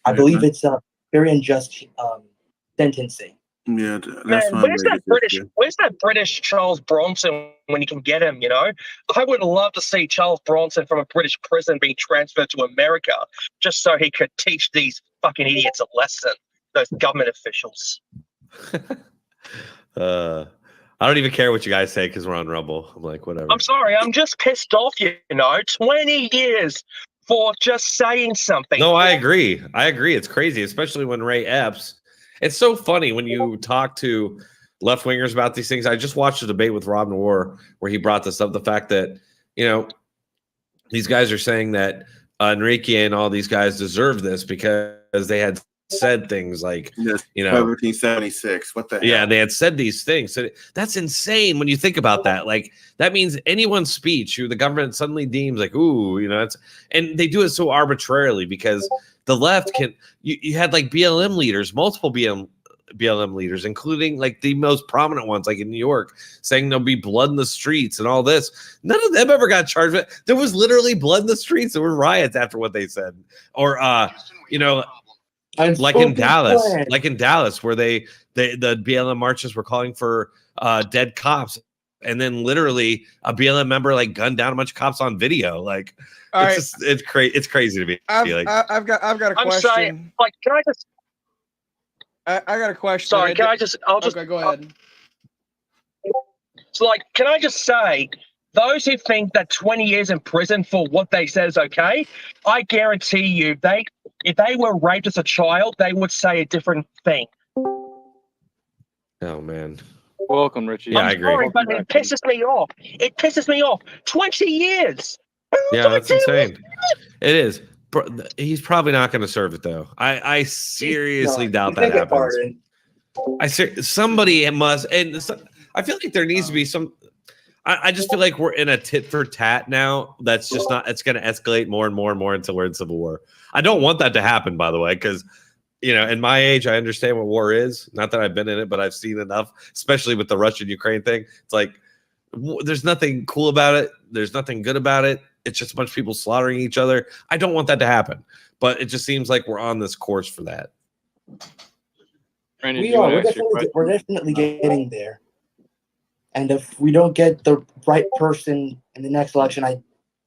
Speaker 1: I believe it's a very unjust sentencing.
Speaker 5: Yeah,
Speaker 9: man, where's that British Charles Bronson when you can get him, you know? I would love to see Charles Bronson from a British prison being transferred to America just so he could teach these fucking idiots a lesson, those government officials.
Speaker 6: I don't even care what you guys say because we're on Rumble. I'm like, whatever.
Speaker 9: I'm sorry, I'm just pissed off, you know? 20 years for just saying something.
Speaker 6: No, I agree. It's crazy, especially when Ray Epps. It's so funny when you talk to left wingers about these things. I just watched a debate with Rob Noir where he brought this up, the fact that, you know, these guys are saying that Enrique and all these guys deserve this because they had said things like, you know,
Speaker 5: 1776. What the hell?
Speaker 6: Yeah, they had said these things. So that's insane when you think about that. Like, that means anyone's speech who the government suddenly deems like, ooh, you know, and they do it so arbitrarily because the left can, you had like BLM leaders, multiple BLM leaders, including like the most prominent ones, like in New York, saying there'll be blood in the streets and all this. None of them ever got charged with. There was literally blood in the streets. There were riots after what they said. Or, you know, like in Dallas, where the BLM marches were calling for dead cops. And then literally a BLM member like gunned down a bunch of cops on video. Like, it's crazy to me.
Speaker 2: I've got a question.
Speaker 9: I'm saying, like, can I just?
Speaker 2: I got a question.
Speaker 9: Sorry, can I just? I'll just.
Speaker 2: Okay, go ahead.
Speaker 9: So, like, can I just say, those who think that 20 years in prison for what they said is okay, I guarantee you, if they were raped as a child, they would say a different thing.
Speaker 6: Oh man.
Speaker 3: Welcome, Richie.
Speaker 6: Yeah, I agree.
Speaker 9: Sorry, but it pisses me off. 20 years.
Speaker 6: Yeah, that's insane. It is. He's probably not going to serve it though. I seriously doubt that happens. Somebody must, and I feel like there needs to be some. I just feel like we're in a tit for tat now. That's just not. It's going to escalate more and more and more until we're in civil war. I don't want that to happen, by the way, because, you know, in my age, I understand what war is. Not that I've been in it, but I've seen enough, especially with the Russian-Ukraine thing. It's like, there's nothing cool about it. There's nothing good about it. It's just a bunch of people slaughtering each other. I don't want that to happen, but it just seems like we're on this course for that.
Speaker 3: Brandon,
Speaker 1: we're definitely getting there. And if we don't get the right person in the next election,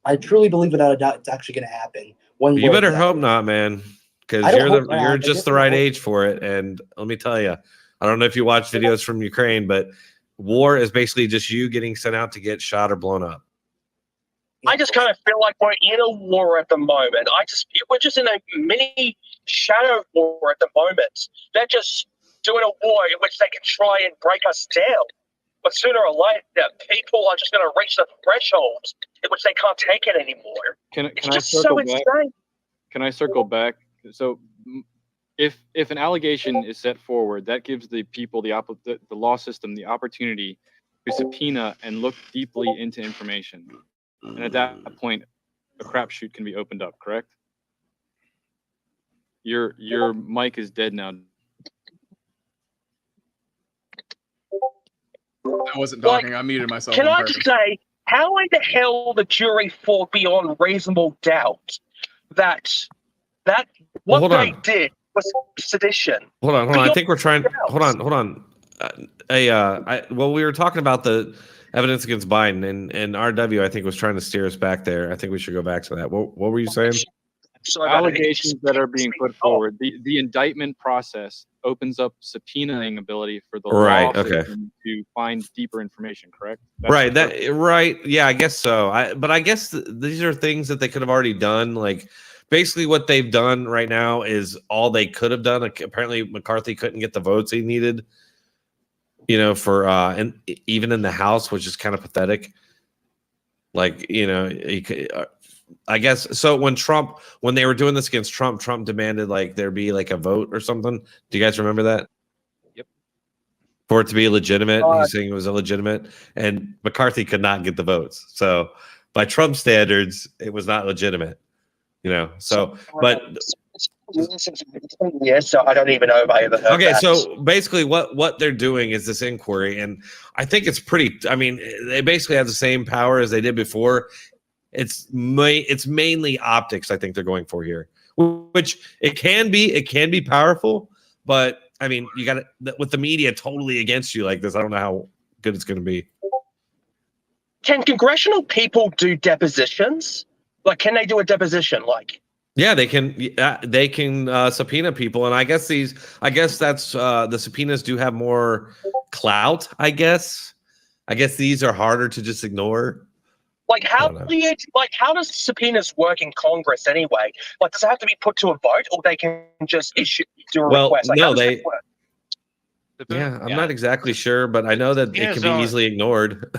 Speaker 1: I truly believe without a doubt it's actually going to happen.
Speaker 6: You better hope not, man, because you're just the right age for it. And let me tell you, I don't know if you watch videos from Ukraine, but war is basically just you getting sent out to get shot or blown up.
Speaker 9: I just kind of feel like we're in a war at the moment. We're just in a mini shadow war at the moment. They're just doing a war in which they can try and break us down. But sooner or later, people are just going to reach the threshold in which they can't take it anymore. It's just so insane.
Speaker 3: Can I circle back? So, if an allegation is set forward, that gives the people, the law system, the opportunity to subpoena and look deeply into information. And at that point, a crapshoot can be opened up. Correct? Your mic is dead now.
Speaker 2: I wasn't talking. I muted myself.
Speaker 9: Can I just say, how in the hell the jury thought beyond reasonable doubt that what they did was sedition.
Speaker 6: Hold on. I think we're trying.
Speaker 9: else.
Speaker 6: Hold on. Well, we were talking about the evidence against Biden, and RW, I think, was trying to steer us back there. I think we should go back to that. What were you saying?
Speaker 9: Sorry about it.
Speaker 3: Allegations that are being put forward. The indictment process opens up subpoenaing ability for the
Speaker 6: Right,
Speaker 3: law
Speaker 6: okay.
Speaker 3: system to find deeper information. Correct?
Speaker 6: Right. Right. Yeah, I guess so. But I guess these are things that they could have already done. Like, basically, what they've done right now is all they could have done. Apparently, McCarthy couldn't get the votes he needed. For and even in the House, which is kind of pathetic. Like, I guess so. When they were doing this against Trump demanded like there be like a vote or something. Do you guys remember that?
Speaker 3: Yep.
Speaker 6: For it to be legitimate, he's saying it was illegitimate, and McCarthy could not get the votes. So, by Trump standards, it was not legitimate. So, but
Speaker 9: yeah, so I don't even know if I ever heard
Speaker 6: okay,
Speaker 9: that.
Speaker 6: so basically what they're doing is this inquiry, and I think it's pretty. I mean, they basically have the same power as they did before. It's mainly optics. I think they're going for here, which it can be powerful, but I mean, you got it with the media totally against you like this. I don't know how good it's going to be.
Speaker 9: Can congressional people do depositions? Like, can they do a deposition? Like,
Speaker 6: yeah, they can. They can subpoena people, and I guess that's the subpoenas do have more clout. I guess these are harder to just ignore.
Speaker 9: Like, how does subpoenas work in Congress anyway? Like, does it have to be put to a vote, or they can just do a request? Like,
Speaker 6: no,
Speaker 9: how does that work?
Speaker 6: Yeah, I'm not exactly sure, but I know that it can be easily ignored.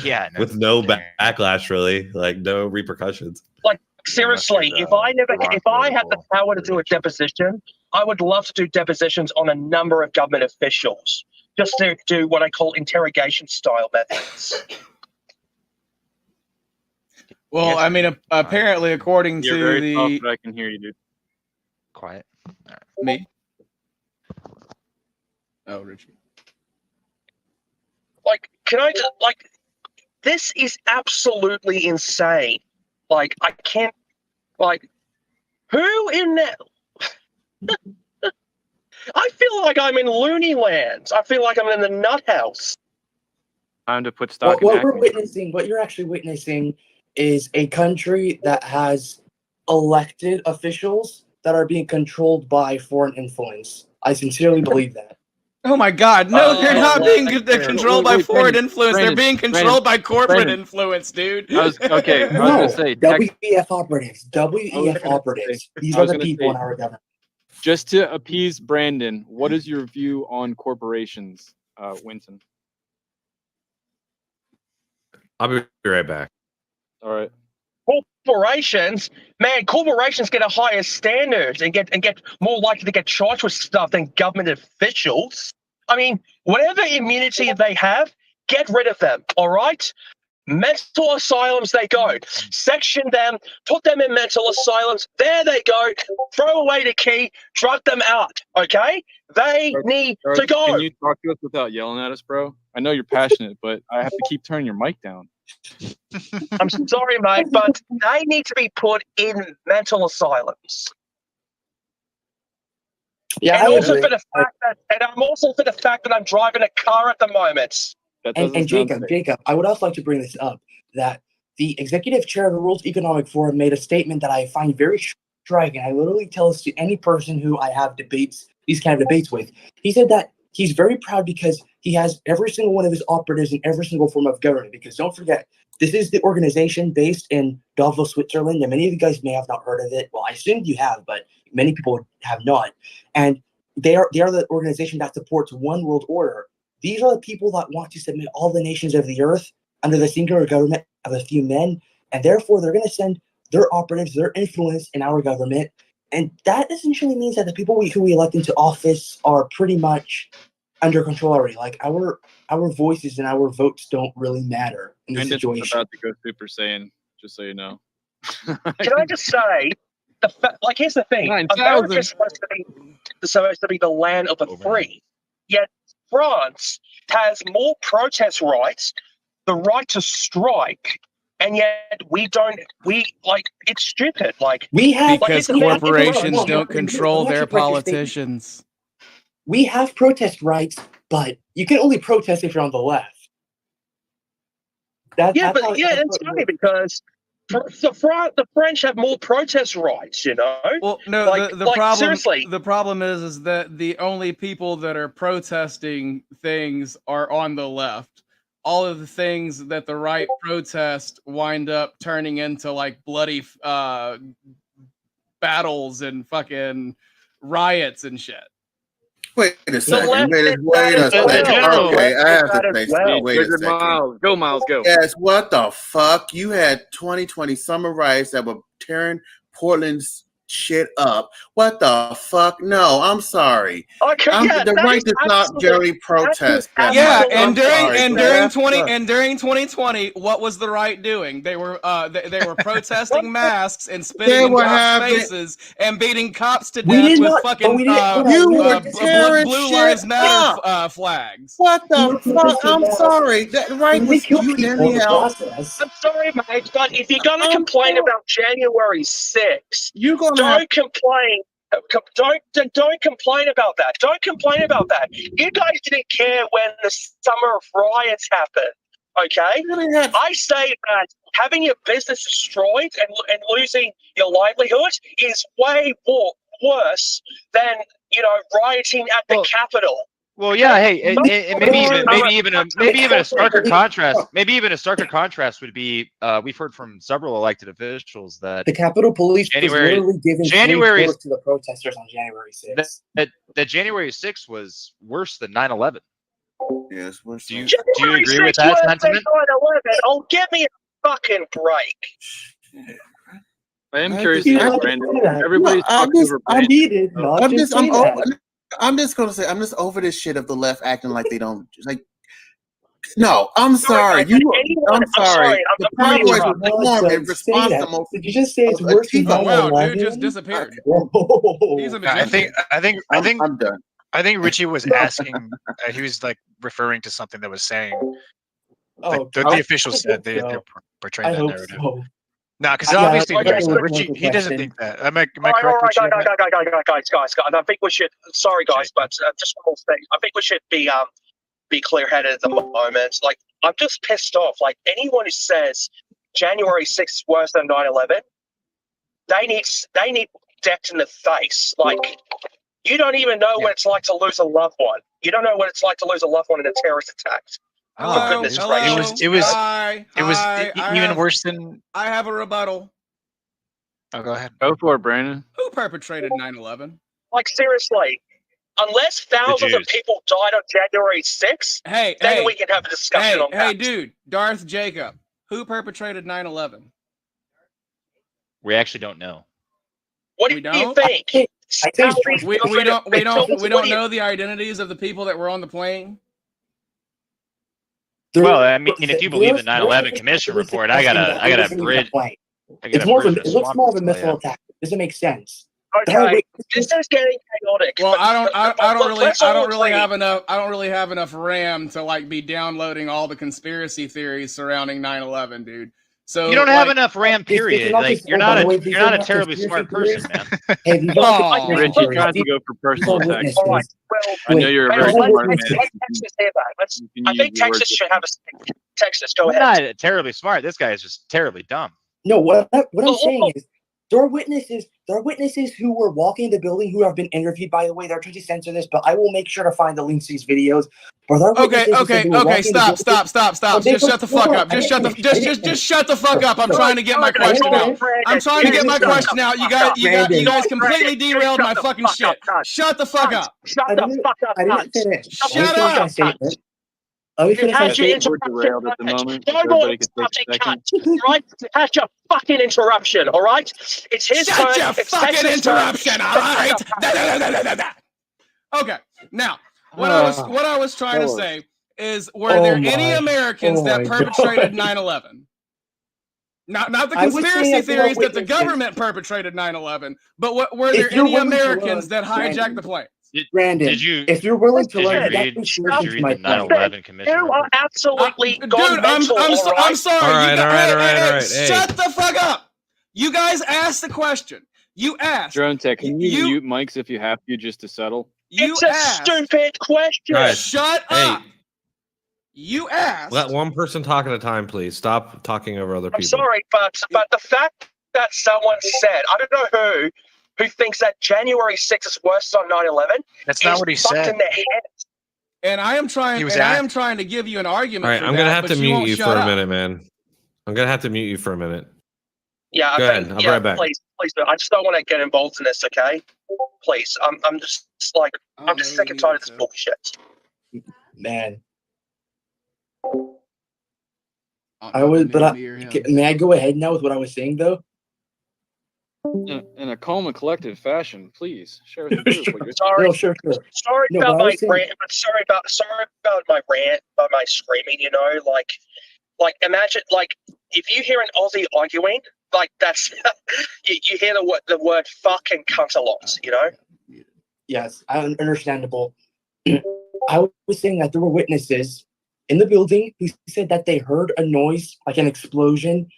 Speaker 10: Yeah,
Speaker 6: with no backlash, really, like no repercussions.
Speaker 9: Like, seriously, if I had the power to do a deposition, I would love to do depositions on a number of government officials, just to do what I call interrogation style methods.
Speaker 2: Well, I mean, apparently, according
Speaker 3: You're
Speaker 2: to
Speaker 3: very soft,
Speaker 2: the
Speaker 3: but I can hear you, dude.
Speaker 10: Quiet. Right.
Speaker 2: me. Oh, Richie.
Speaker 9: Like, can I just, like, this is absolutely insane. Like, I can't, like, who in that? I feel like I'm in Looney Land. I feel like I'm in the nut house.
Speaker 3: Time to put stock
Speaker 1: What
Speaker 3: in
Speaker 1: you're actually witnessing is a country that has elected officials that are being controlled by foreign influence. I sincerely believe that.
Speaker 2: Oh my God! No, they're not being controlled by foreign influence.
Speaker 3: Brandon,
Speaker 2: They're being controlled by corporate influence, dude.
Speaker 3: I was
Speaker 1: No,
Speaker 3: gonna say
Speaker 1: WEF operators. WEF operatives. These are the people in our government.
Speaker 3: just to appease Brandon, what is your view on corporations, Winston?
Speaker 6: I'll be right back.
Speaker 3: All right.
Speaker 9: Corporations get a higher standard and get more likely to get charged with stuff than government officials. I mean, whatever immunity they have, get rid of them, all right? Mental asylums, they go. Section them, put them in mental asylums. There they go. Throw away the key, drug them out, okay? They need to go.
Speaker 3: Can you talk to us without yelling at us, bro? I know you're passionate, but I have to keep turning your mic down.
Speaker 9: I'm sorry, mate, but they need to be put in mental asylums.
Speaker 1: Yeah,
Speaker 9: and also for the fact that I'm driving a car at the moment.
Speaker 1: And Jacob, I would also like to bring this up, that the executive chair of the World Economic Forum made a statement that I find very striking. I literally tell this to any person who I have these kind of debates with. He said that he's very proud because he has every single one of his operatives in every single form of government. Because don't forget, this is the organization based in Davos, Switzerland, and many of you guys may have not heard of it. Well, I assume you have, but many people have not. And they are the organization that supports one world order. These are the people that want to submit all the nations of the earth under the singular government of a few men, and therefore they're going to send their operatives, their influence in our government, and that essentially means that the people who we elect into office are pretty much under control already. Like our voices and our votes don't really matter in this situation.
Speaker 3: About to go Super Saiyan, just so you know.
Speaker 9: Can I just say, here's the thing: America is supposed to be the land of the free, yet France has more protest rights, the right to strike, and yet we don't. We like it's stupid. Like
Speaker 1: We have
Speaker 2: Because
Speaker 9: like,
Speaker 2: corporations
Speaker 1: no,
Speaker 2: don't
Speaker 1: no,
Speaker 2: control
Speaker 1: let me
Speaker 2: their
Speaker 1: actually correct your statement.
Speaker 2: politicians.
Speaker 1: We have protest rights, but you can only protest if you're on the left.
Speaker 9: yeah, but it's funny because the French have more protest rights. You know.
Speaker 2: Well, no,
Speaker 9: Like,
Speaker 2: the problem
Speaker 9: seriously.
Speaker 2: the problem is that the only people that are protesting things are on the left. All of the things that the right protest wind up turning into like bloody battles and fucking riots and shit.
Speaker 5: Wait a second.
Speaker 9: left
Speaker 5: Wait
Speaker 9: did
Speaker 5: a
Speaker 9: that as
Speaker 5: second.
Speaker 7: well.
Speaker 5: Okay, I have
Speaker 9: That
Speaker 5: to
Speaker 9: as
Speaker 5: say
Speaker 9: well.
Speaker 5: something. Wait a
Speaker 3: Wizard
Speaker 5: second.
Speaker 3: Miles, go.
Speaker 5: Yes, what the fuck? You had 2020 summer riots that were tearing Portland's shit up. What the fuck? No, I'm sorry.
Speaker 9: Okay, yeah,
Speaker 5: The
Speaker 9: that
Speaker 5: right
Speaker 9: is
Speaker 5: to stop
Speaker 9: absolutely-
Speaker 5: Jerry protest.
Speaker 9: that is
Speaker 2: Yeah,
Speaker 9: absolutely
Speaker 2: and
Speaker 9: right.
Speaker 2: during 2020, what was the right doing? They were they were protesting masks and spitting in
Speaker 5: were
Speaker 2: cops'
Speaker 5: having-
Speaker 2: faces and beating cops to
Speaker 1: We
Speaker 2: death
Speaker 1: did
Speaker 2: with
Speaker 1: not-
Speaker 2: fucking
Speaker 1: but we didn't- hold on,
Speaker 5: You
Speaker 1: we
Speaker 5: were
Speaker 1: didn't-
Speaker 5: tearing
Speaker 2: Blue
Speaker 5: shit
Speaker 2: Lives Matter
Speaker 5: up.
Speaker 2: flags.
Speaker 5: What the
Speaker 1: We were
Speaker 5: fuck?
Speaker 1: protesting
Speaker 5: I'm
Speaker 1: masks.
Speaker 5: sorry. That right
Speaker 1: We
Speaker 5: was
Speaker 1: didn't kill
Speaker 5: you
Speaker 1: people in the
Speaker 5: anyhow.
Speaker 1: process.
Speaker 9: I'm sorry, mate, but if you're going to
Speaker 5: I'm
Speaker 9: complain
Speaker 5: sorry.
Speaker 9: about January 6th,
Speaker 5: You're gonna have
Speaker 9: don't complain. Don't complain about that. Don't complain about that. You guys didn't care when the summer of riots happened. Okay, I say that having your business destroyed and losing your livelihood is way worse than rioting at the Capitol.
Speaker 10: Well, yeah. Hey, and maybe even a starker contrast. Maybe even a starker contrast would be we've heard from several elected officials that
Speaker 1: The Capitol Police was literally giving
Speaker 10: January
Speaker 1: free force to the protesters on January 6th.
Speaker 10: that January 6th was worse than 9/11.
Speaker 5: Yes, we're
Speaker 10: Do you agree with that sentiment?
Speaker 9: 9/11. Oh, give me a fucking break.
Speaker 3: I am
Speaker 5: I
Speaker 3: curious
Speaker 5: just-
Speaker 3: to know,
Speaker 1: I-
Speaker 3: Brandon.
Speaker 1: I-
Speaker 3: Everybody's talking over
Speaker 1: I
Speaker 3: Brandon.
Speaker 1: needed not
Speaker 5: I'm
Speaker 1: to
Speaker 5: just,
Speaker 1: say
Speaker 5: I'm,
Speaker 1: that.
Speaker 5: over, I'm just gonna say, I'm just over this shit of the left acting like they don't like. No, I'm sorry.
Speaker 9: I'm sorry.
Speaker 5: The
Speaker 9: I'm
Speaker 5: Proud Boys
Speaker 9: sorry.
Speaker 5: were formed in response to most.
Speaker 1: Did you just say it's
Speaker 5: of
Speaker 1: worse than
Speaker 5: Antifa.
Speaker 2: Wow,
Speaker 1: 9/11?
Speaker 2: dude just disappeared. He's a
Speaker 7: I
Speaker 2: magician.
Speaker 7: think
Speaker 5: I'm done.
Speaker 7: I think Richie was asking. He was like referring to something that was saying. Like the officials said they're portraying
Speaker 1: I
Speaker 7: that
Speaker 1: hope
Speaker 7: narrative.
Speaker 1: so.
Speaker 7: No, because
Speaker 1: Yeah,
Speaker 7: obviously
Speaker 1: okay,
Speaker 7: there's
Speaker 1: look,
Speaker 7: Richie.
Speaker 1: look,
Speaker 7: He doesn't
Speaker 1: question.
Speaker 7: think that. Am I
Speaker 9: All
Speaker 7: correct, Richie? on that?
Speaker 9: Guys. I think we should. Sorry, guys, but just one more thing. I think we should be clear-headed at the moment. Like, I'm just pissed off. Like, anyone who says January 6th is worse than 9/11, they need decked in the face. Like, you don't even know what it's like to lose a loved one. You don't know what it's like to lose a loved one in a terrorist attack.
Speaker 2: Hello,
Speaker 9: goodness
Speaker 2: hello.
Speaker 9: gracious.
Speaker 7: It was
Speaker 2: Hi, hi, I
Speaker 7: even
Speaker 2: have-
Speaker 7: worse than.
Speaker 2: I have a rebuttal.
Speaker 7: Oh, go ahead.
Speaker 3: Go for it, Brandon.
Speaker 2: Who perpetrated 9/11?
Speaker 9: Like, seriously, unless thousands of
Speaker 10: Jews.
Speaker 9: people died on January 6th,
Speaker 2: Hey,
Speaker 9: then
Speaker 2: hey,
Speaker 9: we can have a discussion on
Speaker 2: hey,
Speaker 9: that.
Speaker 2: dude, Darth Jacob. Who perpetrated 9/11?
Speaker 10: We actually don't know.
Speaker 9: What do
Speaker 2: We
Speaker 9: you
Speaker 2: don't?
Speaker 9: think?
Speaker 1: I think
Speaker 2: We don't know the identities of the people that were on the plane.
Speaker 10: Well, I mean, if you believe the 9/11 Commission report, I gotta bridge.
Speaker 1: It's more of a, it looks more of a missile attack. Does it make sense?
Speaker 9: Okay, this is getting chaotic.
Speaker 2: Well,
Speaker 9: but-
Speaker 2: I don't
Speaker 9: let's all
Speaker 2: really
Speaker 9: agree.
Speaker 2: have enough. I don't really have enough RAM to like be downloading all the conspiracy theories surrounding 9/11, dude. So
Speaker 10: You don't have
Speaker 2: like,
Speaker 10: enough RAM,
Speaker 1: It's
Speaker 10: period.
Speaker 1: not
Speaker 10: Like
Speaker 1: just-
Speaker 10: you're
Speaker 1: oh,
Speaker 10: not
Speaker 1: by
Speaker 10: a
Speaker 1: the way,
Speaker 10: you're
Speaker 1: these
Speaker 10: not
Speaker 1: are
Speaker 10: a
Speaker 1: not
Speaker 10: terribly
Speaker 1: conspiracy
Speaker 10: smart person,
Speaker 1: theories.
Speaker 10: man.
Speaker 1: Hey, these
Speaker 2: Oh,
Speaker 1: are not
Speaker 3: Richie
Speaker 1: conspiracy
Speaker 3: tried to
Speaker 1: theories.
Speaker 3: go for personal
Speaker 1: These are
Speaker 3: attacks.
Speaker 9: All right,
Speaker 1: witnesses.
Speaker 9: well,
Speaker 3: I know you're a
Speaker 9: hang
Speaker 3: very
Speaker 9: on,
Speaker 3: smart man.
Speaker 9: let Texas hear that.
Speaker 3: You can
Speaker 9: I think
Speaker 3: use your
Speaker 9: Texas
Speaker 3: words
Speaker 9: should have a Texas. Go
Speaker 10: I'm
Speaker 9: ahead.
Speaker 10: not terribly smart. This guy is just terribly dumb.
Speaker 1: No, what I'm saying is there are witnesses who were walking the building who have been interviewed, by the way. They're trying to censor this, but I will make sure to find the links to these videos. But there are
Speaker 2: Okay,
Speaker 1: witnesses who said they were walking the
Speaker 2: stop.
Speaker 1: building-
Speaker 2: Just shut the fuck up. Just shut the fuck up. I'm trying to get my question out. I'm trying to get my question out. You guys completely derailed my fucking shit. Shut the fuck up.
Speaker 9: Shut the fuck up.
Speaker 1: I didn't finish.
Speaker 2: Shut
Speaker 1: Let me finish
Speaker 2: up.
Speaker 1: my statement. Let me finish my
Speaker 9: Had your
Speaker 1: statement.
Speaker 3: We're derailed at the moment.
Speaker 9: No more
Speaker 3: Everybody can take
Speaker 9: interrupting
Speaker 3: a second.
Speaker 9: cuts, right? Had your fucking interruption, all right? It's his turn.
Speaker 2: Shut your
Speaker 9: It's
Speaker 2: fucking
Speaker 9: Texas' turn.
Speaker 2: interruption, all right? Okay, now what I was trying to say is, were there any Americans that perpetrated 9/11? Not the
Speaker 1: I would say
Speaker 2: conspiracy
Speaker 1: that there are
Speaker 2: theories that the
Speaker 1: witnesses.
Speaker 2: government perpetrated 9/11, but were
Speaker 1: If
Speaker 2: there
Speaker 1: you're
Speaker 2: any
Speaker 1: willing to
Speaker 2: Americans
Speaker 1: run,
Speaker 2: that hijacked
Speaker 1: Brandon.
Speaker 2: the planes?
Speaker 1: Brandon,
Speaker 10: Did you
Speaker 1: if you're willing to
Speaker 9: Did you
Speaker 1: learn,
Speaker 9: read-
Speaker 1: that
Speaker 10: did
Speaker 1: means
Speaker 10: you
Speaker 1: you're
Speaker 10: read
Speaker 1: to my
Speaker 10: the
Speaker 1: point.
Speaker 10: 9/11 Commission
Speaker 9: You are
Speaker 10: report?
Speaker 9: absolutely
Speaker 2: Dude,
Speaker 9: gone mental, all
Speaker 2: I'm
Speaker 9: right?
Speaker 2: sorry.
Speaker 6: All right,
Speaker 2: You
Speaker 6: all right.
Speaker 2: Shut the fuck up. You guys asked the question. You asked.
Speaker 3: Dronetech, can you
Speaker 2: You-
Speaker 3: mute mics if you have to just to settle?
Speaker 2: You
Speaker 9: It's a
Speaker 2: asked.
Speaker 9: stupid question.
Speaker 6: Guys,
Speaker 2: Shut
Speaker 6: hey,
Speaker 2: up. You asked.
Speaker 6: let one person talk at a time, please. Stop talking over other people.
Speaker 9: I'm sorry, but the fact that someone said, I don't know who thinks that January 6th is worse than 9/11.
Speaker 7: That's not
Speaker 9: is
Speaker 7: what he
Speaker 9: fucked
Speaker 7: said.
Speaker 9: in their head.
Speaker 2: And I am trying.
Speaker 7: He was
Speaker 2: And I
Speaker 7: at-
Speaker 2: am trying to give you an argument.
Speaker 6: All right,
Speaker 2: for
Speaker 6: I'm gonna
Speaker 2: that,
Speaker 6: have
Speaker 2: but
Speaker 6: to mute
Speaker 2: won't
Speaker 6: you
Speaker 2: shut
Speaker 6: for a
Speaker 2: up.
Speaker 6: minute, man. I'm gonna have to mute you for a minute.
Speaker 9: Yeah,
Speaker 6: Go
Speaker 9: okay.
Speaker 6: ahead, I'll be
Speaker 9: Yeah,
Speaker 6: right back.
Speaker 9: please do. I just don't want to get involved in this, okay? Please. I'm just like, I'm just sick and tired of this bullshit.
Speaker 1: Man, I would, but may I go ahead now with what I was saying though?
Speaker 3: In a calm and collected fashion, please share with the group what you're
Speaker 9: Sorry,
Speaker 1: No, sure.
Speaker 9: sorry
Speaker 1: No,
Speaker 9: about
Speaker 1: but I
Speaker 9: my
Speaker 1: was saying-
Speaker 9: rant. But sorry about my rant, about my screaming. You know, like imagine like if you hear an Aussie arguing, like that's you hear the word fuck and cunt a lot. You know.
Speaker 1: Yes, understandable. I was saying that there were witnesses in the building who said that they heard a noise, like an explosion,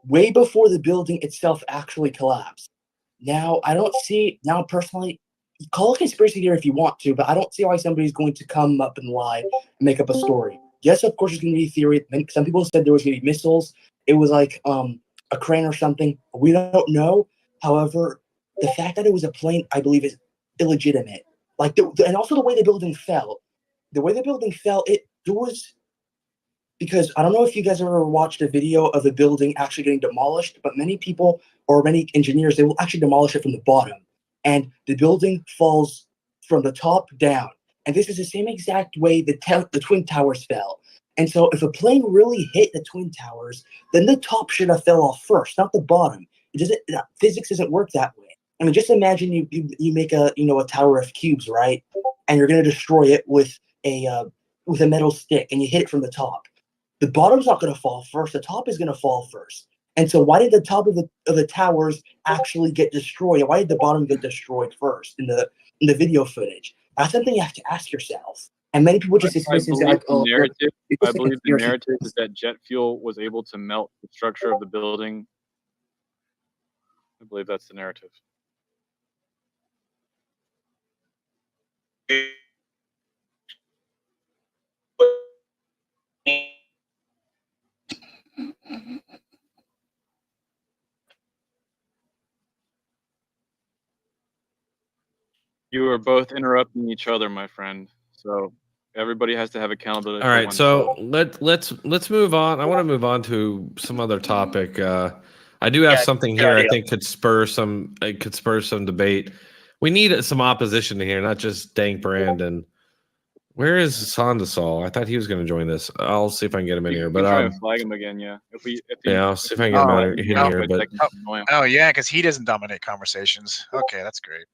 Speaker 1: way before the building itself actually collapsed. Now, I don't see, now personally, call it conspiracy theory if you want to, but I don't see why somebody's going to come up and lie and make up a story. Yes, of course, there's going to be theory. Some people said there was going to be missiles. It was like a crane or something. We don't know. However, the fact that it was a plane, I believe, is illegitimate. Like, and also the way the building fell. The way the building fell, there was, because I don't know if you guys ever watched a video of a building actually getting demolished, but many people or many engineers, they will actually demolish it from the bottom. And the building falls from the top down. And this is the same exact way the Twin Towers fell. And so if a plane really hit the Twin Towers, then the top should have fell off first, not the bottom. Physics doesn't work that way. I mean, just imagine you make a tower of cubes, right? And you're going to destroy it with a metal stick, and you hit it from the top. The bottom's not going to fall first. The top is going to fall first. And so why did the top of the towers actually get destroyed? Why did the bottom get destroyed first in the video footage? That's something you have to ask yourself. And many people just dismiss it like,
Speaker 3: I believe the narrative is that jet fuel was able to melt the structure of the building. I believe that's the narrative. You are both interrupting each other, my friend. So everybody has to have accountability.
Speaker 6: All right, so let's move on. I want to move on to some other topic. I do have something here I think could spur some debate. We need some opposition here, not just Dank Brandon. Where is Sondasol? I thought he was going to join this. I'll see if I can get him in here. But
Speaker 3: try and flag him again, yeah.
Speaker 6: I'll see if I can get him in here. But
Speaker 7: oh yeah, because he doesn't dominate conversations. Okay, that's great.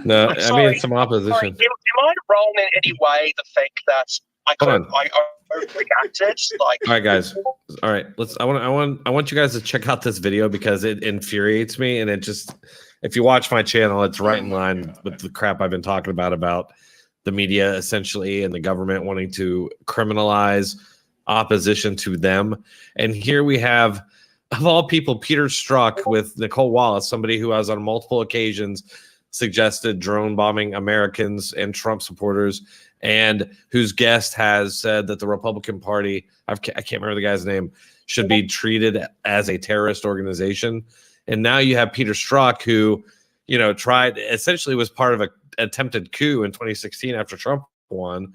Speaker 6: No, I mean some opposition.
Speaker 9: Sorry, am I wrong in any way to think that I overreacted? Like,
Speaker 6: all right, guys. All right, I want you guys to check out this video because it infuriates me, and it just, if you watch my channel, it's right in line with the crap I've been talking about the media essentially and the government wanting to criminalize opposition to them. And here we have, of all people, Peter Strzok with Nicole Wallace, somebody who has on multiple occasions suggested drone bombing Americans and Trump supporters, and whose guest has said that the Republican Party, I can't remember the guy's name, should be treated as a terrorist organization. And now you have Peter Strzok, who, essentially was part of an attempted coup in 2016 after Trump won,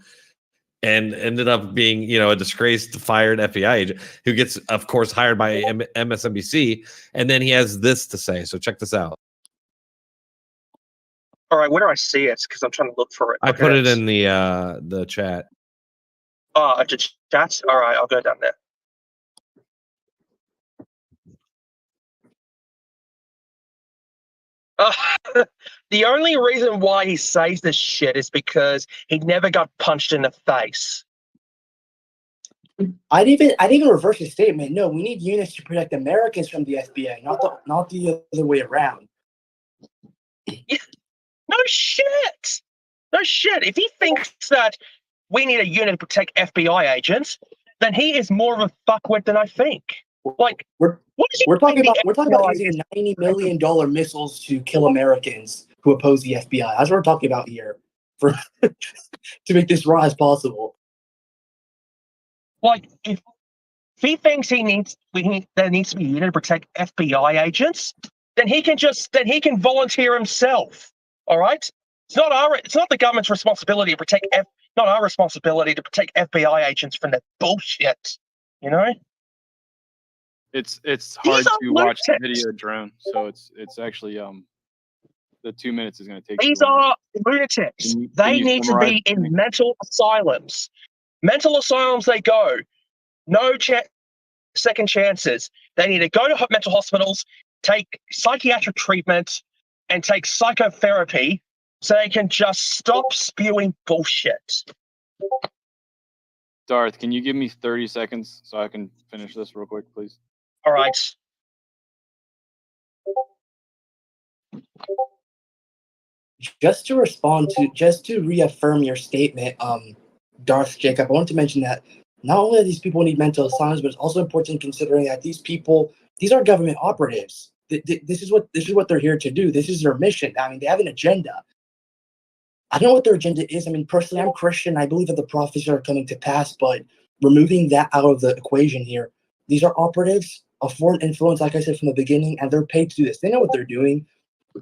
Speaker 6: and ended up being, a disgraced, fired FBI agent who gets, of course, hired by MSNBC. And then he has this to say. So check this out.
Speaker 9: all right, where do I see it? Because I'm trying to look for it.
Speaker 6: I put it in the chat.
Speaker 9: Oh, chat? All right, I'll go down there. The only reason why he says this shit is because he never got punched in the face.
Speaker 1: I'd even reverse his statement. No, we need units to protect Americans from the FBI, not the other way around.
Speaker 9: No shit. No shit. If he thinks that we need a unit to protect FBI agents, then he is more of a fuckwit than I think. Like,
Speaker 1: We're
Speaker 9: what is he
Speaker 1: we're talking
Speaker 9: think
Speaker 1: about
Speaker 9: the
Speaker 1: we're talking about
Speaker 9: FBI
Speaker 1: using
Speaker 9: is?
Speaker 1: $90 million missiles to kill Americans who oppose the FBI. That's what we're talking about here, for to make this raw as possible.
Speaker 9: Like, if he thinks there needs to be a unit to protect FBI agents, then he can volunteer himself. All right, it's not the government's responsibility to protect not our responsibility to protect FBI agents from their bullshit. You know,
Speaker 3: It's hard
Speaker 9: are
Speaker 3: to watch the
Speaker 9: lunatics.
Speaker 3: video, Drone. So it's actually the 2 minutes is going to take
Speaker 9: These
Speaker 3: too long.
Speaker 9: are lunatics.
Speaker 3: Can
Speaker 9: They
Speaker 3: you
Speaker 9: need to
Speaker 3: summarize
Speaker 9: be
Speaker 3: it for me?
Speaker 9: in mental asylums. Mental asylums they go. No second chances. They need to go to mental hospitals, take psychiatric treatment, and take psychotherapy so they can just stop spewing bullshit.
Speaker 3: Darth, can you give me 30 seconds so I can finish this real quick, please?
Speaker 9: All right.
Speaker 1: Just to reaffirm your statement, Darth Jacob, I want to mention that not only do these people need mental asylums, but it's also important considering that these are government operatives. This is what they're here to do. This is their mission. I mean, they have an agenda. I don't know what their agenda is. I mean, personally, I'm Christian. I believe that the prophecies are coming to pass, but removing that out of the equation here, these are operatives of foreign influence, like I said from the beginning, and they're paid to do this. They know what they're doing.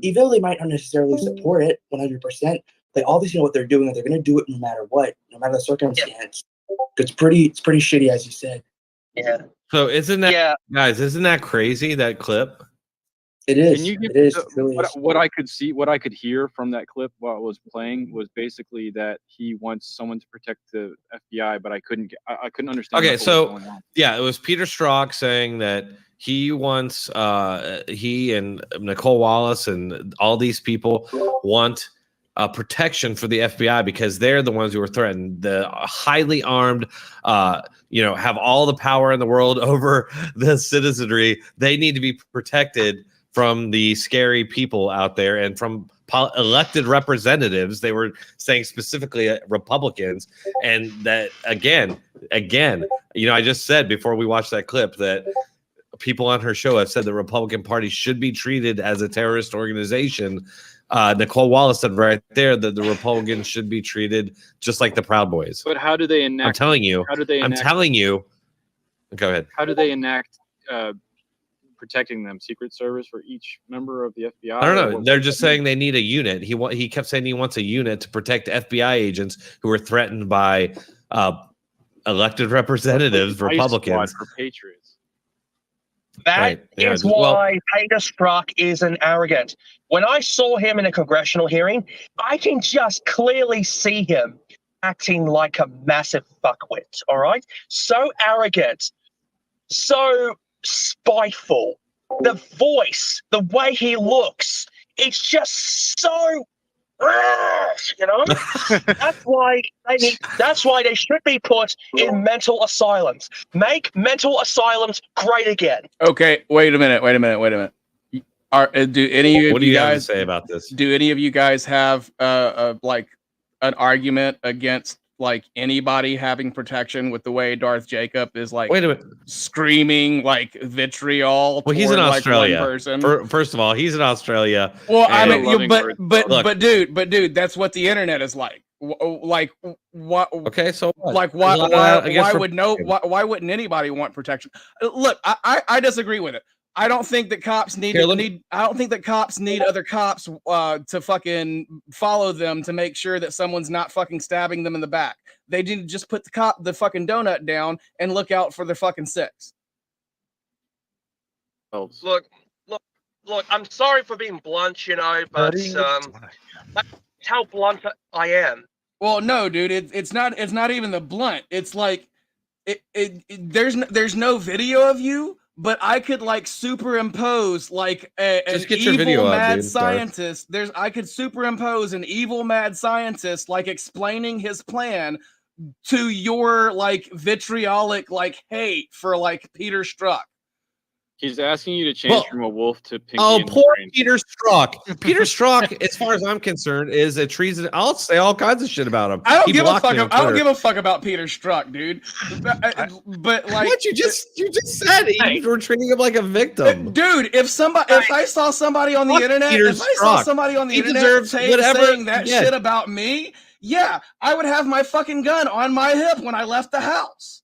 Speaker 1: Even though they might not necessarily support it 100%, they obviously know what they're doing, and they're going to do it no matter what, no matter the circumstance. It's pretty shitty, as you said.
Speaker 9: Yeah.
Speaker 6: So isn't that crazy, that clip?
Speaker 1: It is.
Speaker 3: Can you give
Speaker 1: It is.
Speaker 3: me
Speaker 1: It really is.
Speaker 3: what I could see, what I could hear from that clip while it was playing was basically that he wants someone to protect the FBI, but I couldn't understand.
Speaker 6: Okay,
Speaker 3: what was
Speaker 6: so
Speaker 3: going on.
Speaker 6: yeah, it was Peter Strzok saying that he wants he and Nicole Wallace and all these people want protection for the FBI because they're the ones who are threatened. The highly armed, have all the power in the world over the citizenry. They need to be protected from the scary people out there and from elected representatives. They were saying specifically Republicans, and that again, I just said before we watched that clip that people on her show have said the Republican Party should be treated as a terrorist organization. Nicole Wallace said right there that the Republicans should be treated just like the Proud Boys.
Speaker 3: But how do they enact?
Speaker 6: I'm telling you. Go ahead.
Speaker 3: How do they enact protecting them? Secret Service for each member of the FBI?
Speaker 6: I don't know. They're just saying they need a unit. He kept saying he wants a unit to protect FBI agents who are threatened by elected representatives, Republicans.
Speaker 3: For Patriots.
Speaker 9: That is why Peter Strzok is an arrogant. When I saw him in a congressional hearing, I can just clearly see him acting like a massive fuckwit, all right? So arrogant, so spiteful. The voice, the way he looks, it's just so... that's why they should be put in mental asylums. Make mental asylums great again.
Speaker 2: Okay, wait a minute. Do any of
Speaker 6: what do
Speaker 2: you
Speaker 6: you
Speaker 2: guys
Speaker 6: have to say about this?
Speaker 2: Do any of you guys have like an argument against like anybody having protection with the way Darth Jacob is like
Speaker 6: wait a minute
Speaker 2: screaming like vitriol?
Speaker 6: Well, he's in Australia.
Speaker 2: Like, one person.
Speaker 6: First of all, he's in Australia.
Speaker 2: Well, I mean, but dude, that's what the internet is like. Like what?
Speaker 6: Okay, so what?
Speaker 2: Like why wouldn't anybody want protection? Look, I disagree with it. I don't think that cops need other cops to fucking follow them to make sure that someone's not fucking stabbing them in the back. They need to just put the fucking donut down and look out for the fucking six.
Speaker 9: Look, I'm sorry for being blunt, but that's how blunt I am.
Speaker 2: Well, no, dude, it's not even the blunt. It's like there's no video of you, but I could like superimpose like an evil mad scientist. I could superimpose an evil mad scientist like explaining his plan to your like vitriolic like hate for like Peter Strzok.
Speaker 3: He's asking you to change from a wolf to Pinky.
Speaker 6: Oh,
Speaker 3: and the
Speaker 6: poor
Speaker 3: Brain.
Speaker 6: Peter Strzok. Peter Strzok, as far as I'm concerned, is a treason. I'll say all kinds of shit about him.
Speaker 2: I don't
Speaker 6: He
Speaker 2: give a
Speaker 6: blocked
Speaker 2: fuck.
Speaker 6: me on
Speaker 2: I don't
Speaker 6: Twitter.
Speaker 2: give a fuck about Peter Strzok, dude. But like,
Speaker 6: What you just said, you were treating him like a victim.
Speaker 2: dude, if I saw somebody on the
Speaker 6: Fuck
Speaker 2: internet,
Speaker 6: Peter
Speaker 2: if I saw
Speaker 6: Strzok.
Speaker 2: somebody on the
Speaker 6: He
Speaker 2: internet
Speaker 6: deserves whatever
Speaker 2: saying that
Speaker 6: he gets.
Speaker 2: shit about me, yeah, I would have my fucking gun on my hip when I left the house.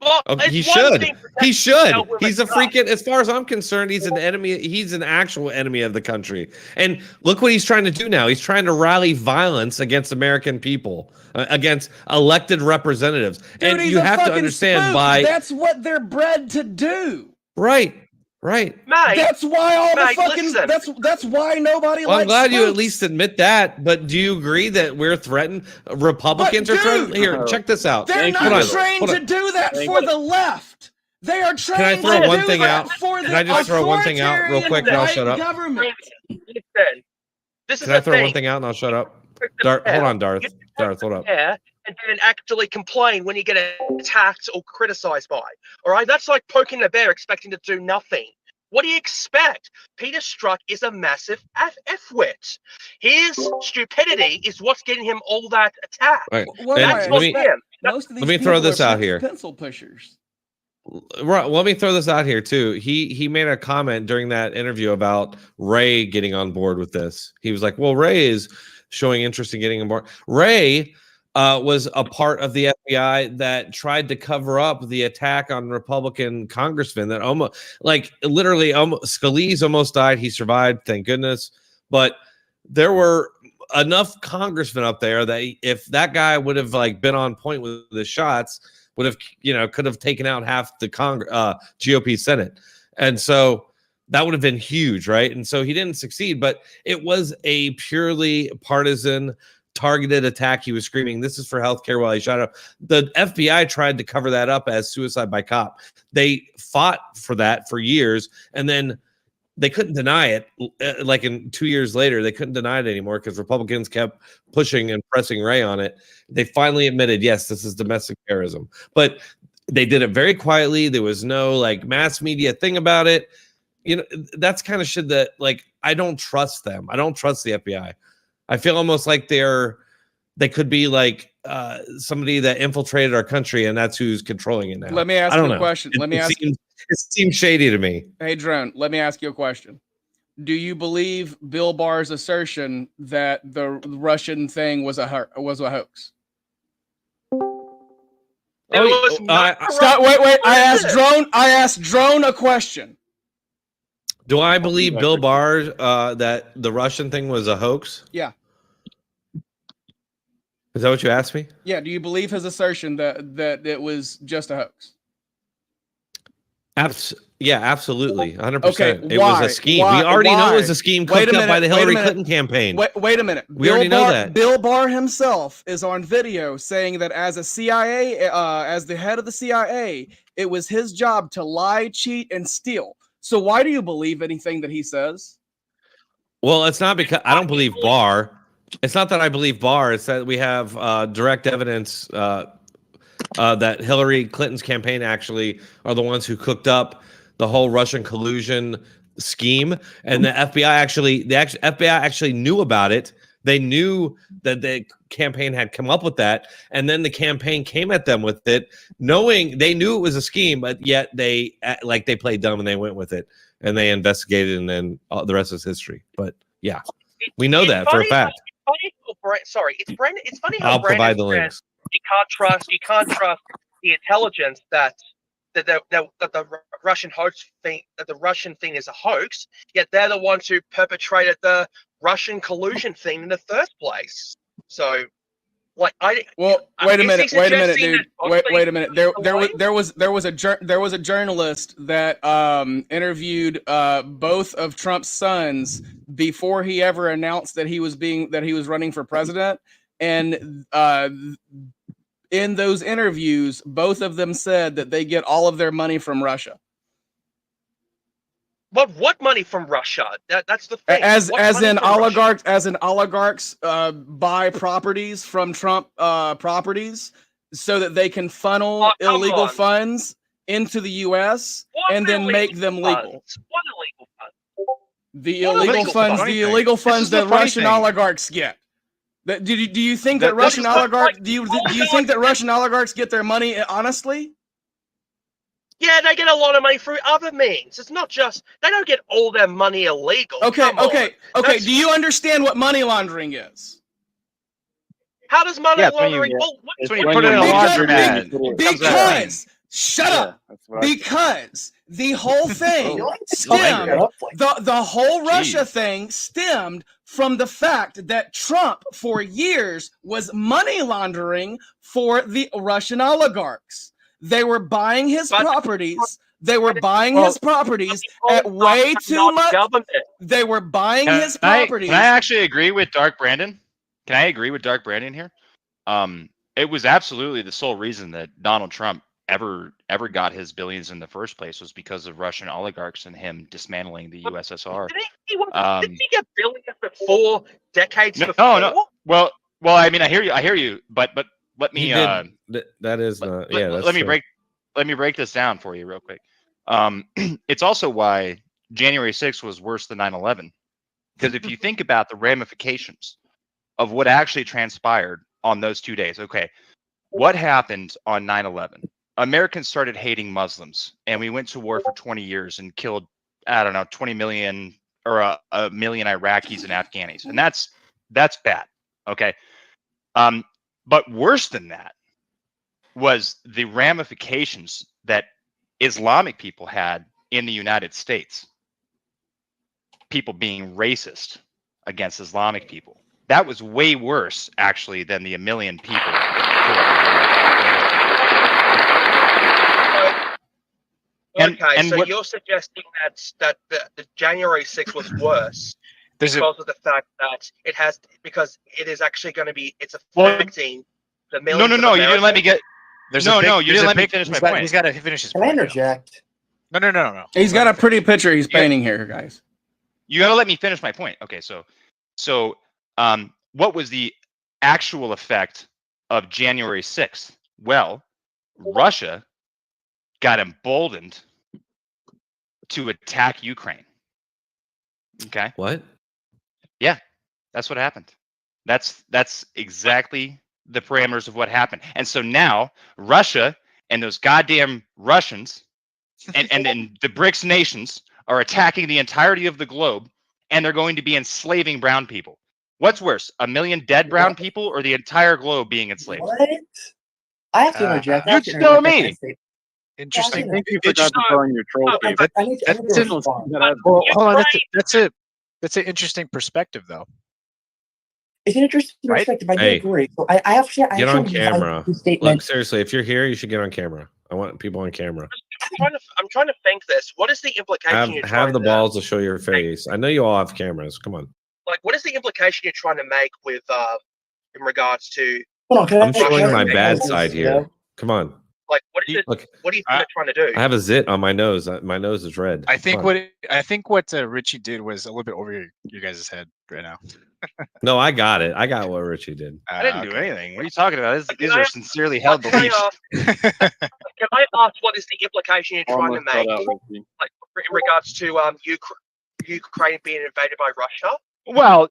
Speaker 9: Well,
Speaker 6: Oh, he
Speaker 9: it's one
Speaker 6: should.
Speaker 9: thing
Speaker 6: He should.
Speaker 9: yourself with
Speaker 6: He's a
Speaker 9: gun.
Speaker 6: freaking, as far as I'm concerned, he's an enemy. He's an actual enemy of the country. And look what he's trying to do now. He's trying to rally violence against American people, against elected representatives.
Speaker 2: Dude,
Speaker 6: and
Speaker 2: he's
Speaker 6: you
Speaker 2: a
Speaker 6: have to
Speaker 2: fucking
Speaker 6: understand
Speaker 2: spook. That's what they're bred to do.
Speaker 6: Right.
Speaker 9: Mate,
Speaker 2: That's why all the
Speaker 9: mate,
Speaker 2: fucking
Speaker 9: listen.
Speaker 2: that's why nobody
Speaker 6: Well, I'm
Speaker 2: likes
Speaker 6: glad you at
Speaker 2: spooks.
Speaker 6: least admit that, but do you agree that we're threatened? Republicans
Speaker 2: But,
Speaker 6: are threatened?
Speaker 2: dude,
Speaker 6: Here, check this out.
Speaker 2: They're
Speaker 6: Hold
Speaker 2: not
Speaker 6: on,
Speaker 2: trained
Speaker 6: hold
Speaker 2: to
Speaker 6: on.
Speaker 2: do that for the left. They are trained
Speaker 6: Can I throw
Speaker 2: to
Speaker 6: one
Speaker 2: do
Speaker 6: thing
Speaker 2: that
Speaker 6: out?
Speaker 2: for
Speaker 6: Can
Speaker 2: the
Speaker 6: I just throw one thing out real quick and I'll shut up?
Speaker 2: Government.
Speaker 9: Listen, this is
Speaker 6: Can I
Speaker 9: the
Speaker 6: throw
Speaker 9: thing.
Speaker 6: one thing out and I'll shut up? Hold on, Darth. Darth, hold up.
Speaker 9: Yeah, and then actually complain when you get attacked or criticized by. All right, that's like poking the bear, expecting to do nothing. What do you expect? Peter Strzok is a massive F-wit. His stupidity is what's getting him all that attack.
Speaker 6: All right.
Speaker 2: What
Speaker 6: And
Speaker 2: do I
Speaker 9: That's
Speaker 6: let
Speaker 9: what's
Speaker 6: me
Speaker 9: him.
Speaker 2: Most of these
Speaker 6: let me throw
Speaker 2: people
Speaker 6: this
Speaker 2: are
Speaker 6: out here.
Speaker 2: Pencil pushers.
Speaker 6: Right, let me throw this out here too. He made a comment during that interview about Ray getting on board with this. He was like, "Well, Ray is showing interest in getting on board." Ray was a part of the FBI that tried to cover up the attack on Republican congressmen that almost, like, literally, Scalise almost died. He survived, thank goodness. But there were enough congressmen up there that if that guy would have like been on point with the shots, would have, could have taken out half the GOP Senate. And so that would have been huge, right? And so he didn't succeed, but it was a purely partisan targeted attack. He was screaming, "This is for healthcare," while he shot up. The FBI tried to cover that up as suicide by cop. They fought for that for years, and then they couldn't deny it. Like in 2 years later, they couldn't deny it anymore because Republicans kept pushing and pressing Ray on it. They finally admitted, yes, this is domestic terrorism, but they did it very quietly. There was no like mass media thing about it. That's kind of shit that, like, I don't trust them. I don't trust the FBI. I feel almost like they could be like somebody that infiltrated our country, and that's who's controlling it now.
Speaker 2: Let me ask you a question.
Speaker 6: It seems shady to me.
Speaker 2: Hey, Drone, let me ask you a question. Do you believe Bill Barr's assertion that the Russian thing was a hoax? Stop! Wait! I asked Drone a question.
Speaker 6: Do I believe Bill Barr that the Russian thing was a hoax?
Speaker 2: Yeah.
Speaker 6: Is that what you asked me?
Speaker 2: Yeah. Do you believe his assertion that it was just a hoax?
Speaker 6: Yeah, absolutely, 100%.
Speaker 2: Okay,
Speaker 6: it was a scheme. We already know it was a scheme cooked up by the Hillary Clinton campaign.
Speaker 2: Wait a minute.
Speaker 6: We already know that.
Speaker 2: Bill Barr himself is on video saying that as a CIA, as the head of the CIA, it was his job to lie, cheat, and steal. So why do you believe anything that he says?
Speaker 6: Well, it's not because I don't believe Barr. It's not that I believe Barr. It's that we have direct evidence that Hillary Clinton's campaign actually are the ones who cooked up the whole Russian collusion scheme, and the FBI actually knew about it. They knew that the campaign had come up with that, and then the campaign came at them with it, knowing they knew it was a scheme, but yet they played dumb and they went with it, and they investigated, and then the rest is history. But yeah, we know that for a fact.
Speaker 9: It's funny how
Speaker 6: I'll
Speaker 9: Brandon
Speaker 6: provide the
Speaker 9: says
Speaker 6: links.
Speaker 9: You can't trust the intelligence that the Russian hoax thing, that the Russian thing is a hoax, yet they're the ones who perpetrated the Russian collusion thing in the first place. So, like,
Speaker 2: wait a minute, dude. Wait a minute. There was a journalist that interviewed both of Trump's sons before he ever announced that he was running for president, and in those interviews, both of them said that they get all of their money from Russia.
Speaker 9: But what money from Russia? That's the thing.
Speaker 2: As in oligarchs buy properties from Trump properties so that they can funnel illegal funds into the U.S.
Speaker 9: What
Speaker 2: and then make
Speaker 9: illegal
Speaker 2: them legal.
Speaker 9: funds? What illegal funds?
Speaker 2: The
Speaker 9: What
Speaker 2: illegal
Speaker 9: illegal
Speaker 2: funds,
Speaker 9: funds?
Speaker 2: the illegal
Speaker 10: This is
Speaker 2: funds
Speaker 10: the
Speaker 2: that
Speaker 10: funny
Speaker 2: Russian
Speaker 10: thing.
Speaker 2: oligarchs get. Do you think that
Speaker 10: That-
Speaker 2: Russian
Speaker 9: this is
Speaker 2: oligarchs
Speaker 9: like-
Speaker 2: do you think that Russian oligarchs get their money honestly?
Speaker 9: Yeah, they get a lot of money through other means. It's not just they don't get all their money illegal.
Speaker 2: Okay,
Speaker 9: Come on.
Speaker 2: okay.
Speaker 9: That's-
Speaker 2: Do you understand what money laundering is?
Speaker 9: How does money
Speaker 10: Yeah, it's when you-
Speaker 9: laundering?
Speaker 10: It's when you put it in a
Speaker 2: Because-
Speaker 10: laundromat.
Speaker 2: Because shut up. Because the whole thing stemmed, the whole Russia thing stemmed from the fact that Trump for years was money laundering for the Russian oligarchs. They were buying his properties. They were buying his properties at way too much. They were buying his properties.
Speaker 10: Can I actually agree with Dark Brandon? Can I agree with Dark Brandon here? It was absolutely the sole reason that Donald Trump ever got his billions in the first place was because of Russian oligarchs and him dismantling the USSR.
Speaker 9: Didn't he get billions before decades
Speaker 10: No,
Speaker 9: before?
Speaker 10: no. Well, I mean, I hear you, but let me.
Speaker 6: He did. That is not. Yeah, that's
Speaker 10: let me
Speaker 6: true.
Speaker 10: let me break this down for you real quick. It's also why January 6th was worse than 9/11, because if you think about the ramifications of what actually transpired on those 2 days, okay, what happened on 9/11? Americans started hating Muslims, and we went to war for 20 years and killed, I don't know, 20 million or a million Iraqis and Afghanis, and that's bad. Okay, but worse than that was the ramifications that Islamic people had in the United States. People being racist against Islamic people. That was way worse, actually, than the 1 million people
Speaker 9: Okay, so you're suggesting that the January 6th was worse because of the fact that because it is actually going to be affecting the millions.
Speaker 10: No, you didn't let me get. You didn't let me finish my point.
Speaker 7: He's got to finish his
Speaker 1: Can I
Speaker 7: point.
Speaker 1: interject?
Speaker 7: No.
Speaker 2: He's got a pretty picture he's painting here, guys.
Speaker 10: You got to let me finish my point. Okay, so what was the actual effect of January 6th? Well, Russia got emboldened to attack Ukraine. Okay.
Speaker 6: What?
Speaker 10: Yeah, that's what happened. That's exactly the parameters of what happened. And so now Russia and those goddamn Russians and the BRICS nations are attacking the entirety of the globe, and they're going to be enslaving brown people. What's worse, 1 million dead brown people or the entire globe being enslaved?
Speaker 1: What? I have to interject. I
Speaker 10: You
Speaker 1: have to
Speaker 10: tell
Speaker 1: interject.
Speaker 10: me.
Speaker 7: Interesting.
Speaker 3: I think you forgot to throw in your troll cave.
Speaker 1: I need to respond.
Speaker 7: Well, hold on. That's an interesting perspective, though.
Speaker 1: It's an interesting
Speaker 7: Right?
Speaker 1: perspective. I do
Speaker 6: Hey,
Speaker 1: agree. So I actually
Speaker 6: Get on
Speaker 1: like
Speaker 6: camera.
Speaker 1: the statement.
Speaker 6: Look, seriously, if you're here, you should get on camera. I want people on camera.
Speaker 9: I'm trying to think this. What is the implication you're trying
Speaker 6: Have the
Speaker 9: to
Speaker 6: balls to show your face. I know you all have cameras. Come on.
Speaker 9: what is the implication you're trying to make with in regards to
Speaker 1: Hold on,
Speaker 6: I'm showing my
Speaker 1: can I
Speaker 6: bad
Speaker 1: say
Speaker 6: side
Speaker 1: this,
Speaker 6: here.
Speaker 1: though?
Speaker 6: Come on.
Speaker 9: like what is it?
Speaker 6: Look,
Speaker 9: What do you think they're trying to do?
Speaker 6: I have a zit on my nose. My nose is red.
Speaker 7: I think
Speaker 6: Come on.
Speaker 7: what Richie did was a little bit over your guys' head right now.
Speaker 6: No, I got it. I got what Richie did.
Speaker 10: I didn't do
Speaker 7: Okay.
Speaker 10: anything. What are you talking about? These
Speaker 9: Can I
Speaker 10: are
Speaker 9: ask-
Speaker 10: sincerely held
Speaker 9: Can I
Speaker 10: beliefs.
Speaker 9: can I ask what is the implication you're trying to
Speaker 3: Almost cut
Speaker 9: make,
Speaker 3: out, Ricky.
Speaker 9: like in regards to Ukraine being invaded by Russia?
Speaker 10: Well,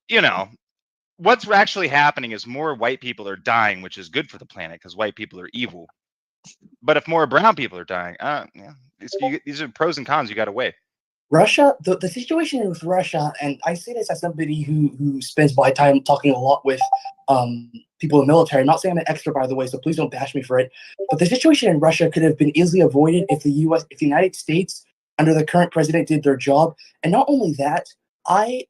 Speaker 10: what's actually happening is more white people are dying, which is good for the planet because white people are evil. But if more brown people are dying, these are pros and cons you got to weigh.
Speaker 1: Russia, the situation with Russia, and I say this as somebody who spends my time talking a lot with people in the military. I'm not saying I'm an expert, by the way, so please don't bash me for it. But the situation in Russia could have been easily avoided if the United States, under the current president, did their job. And not only that, I'm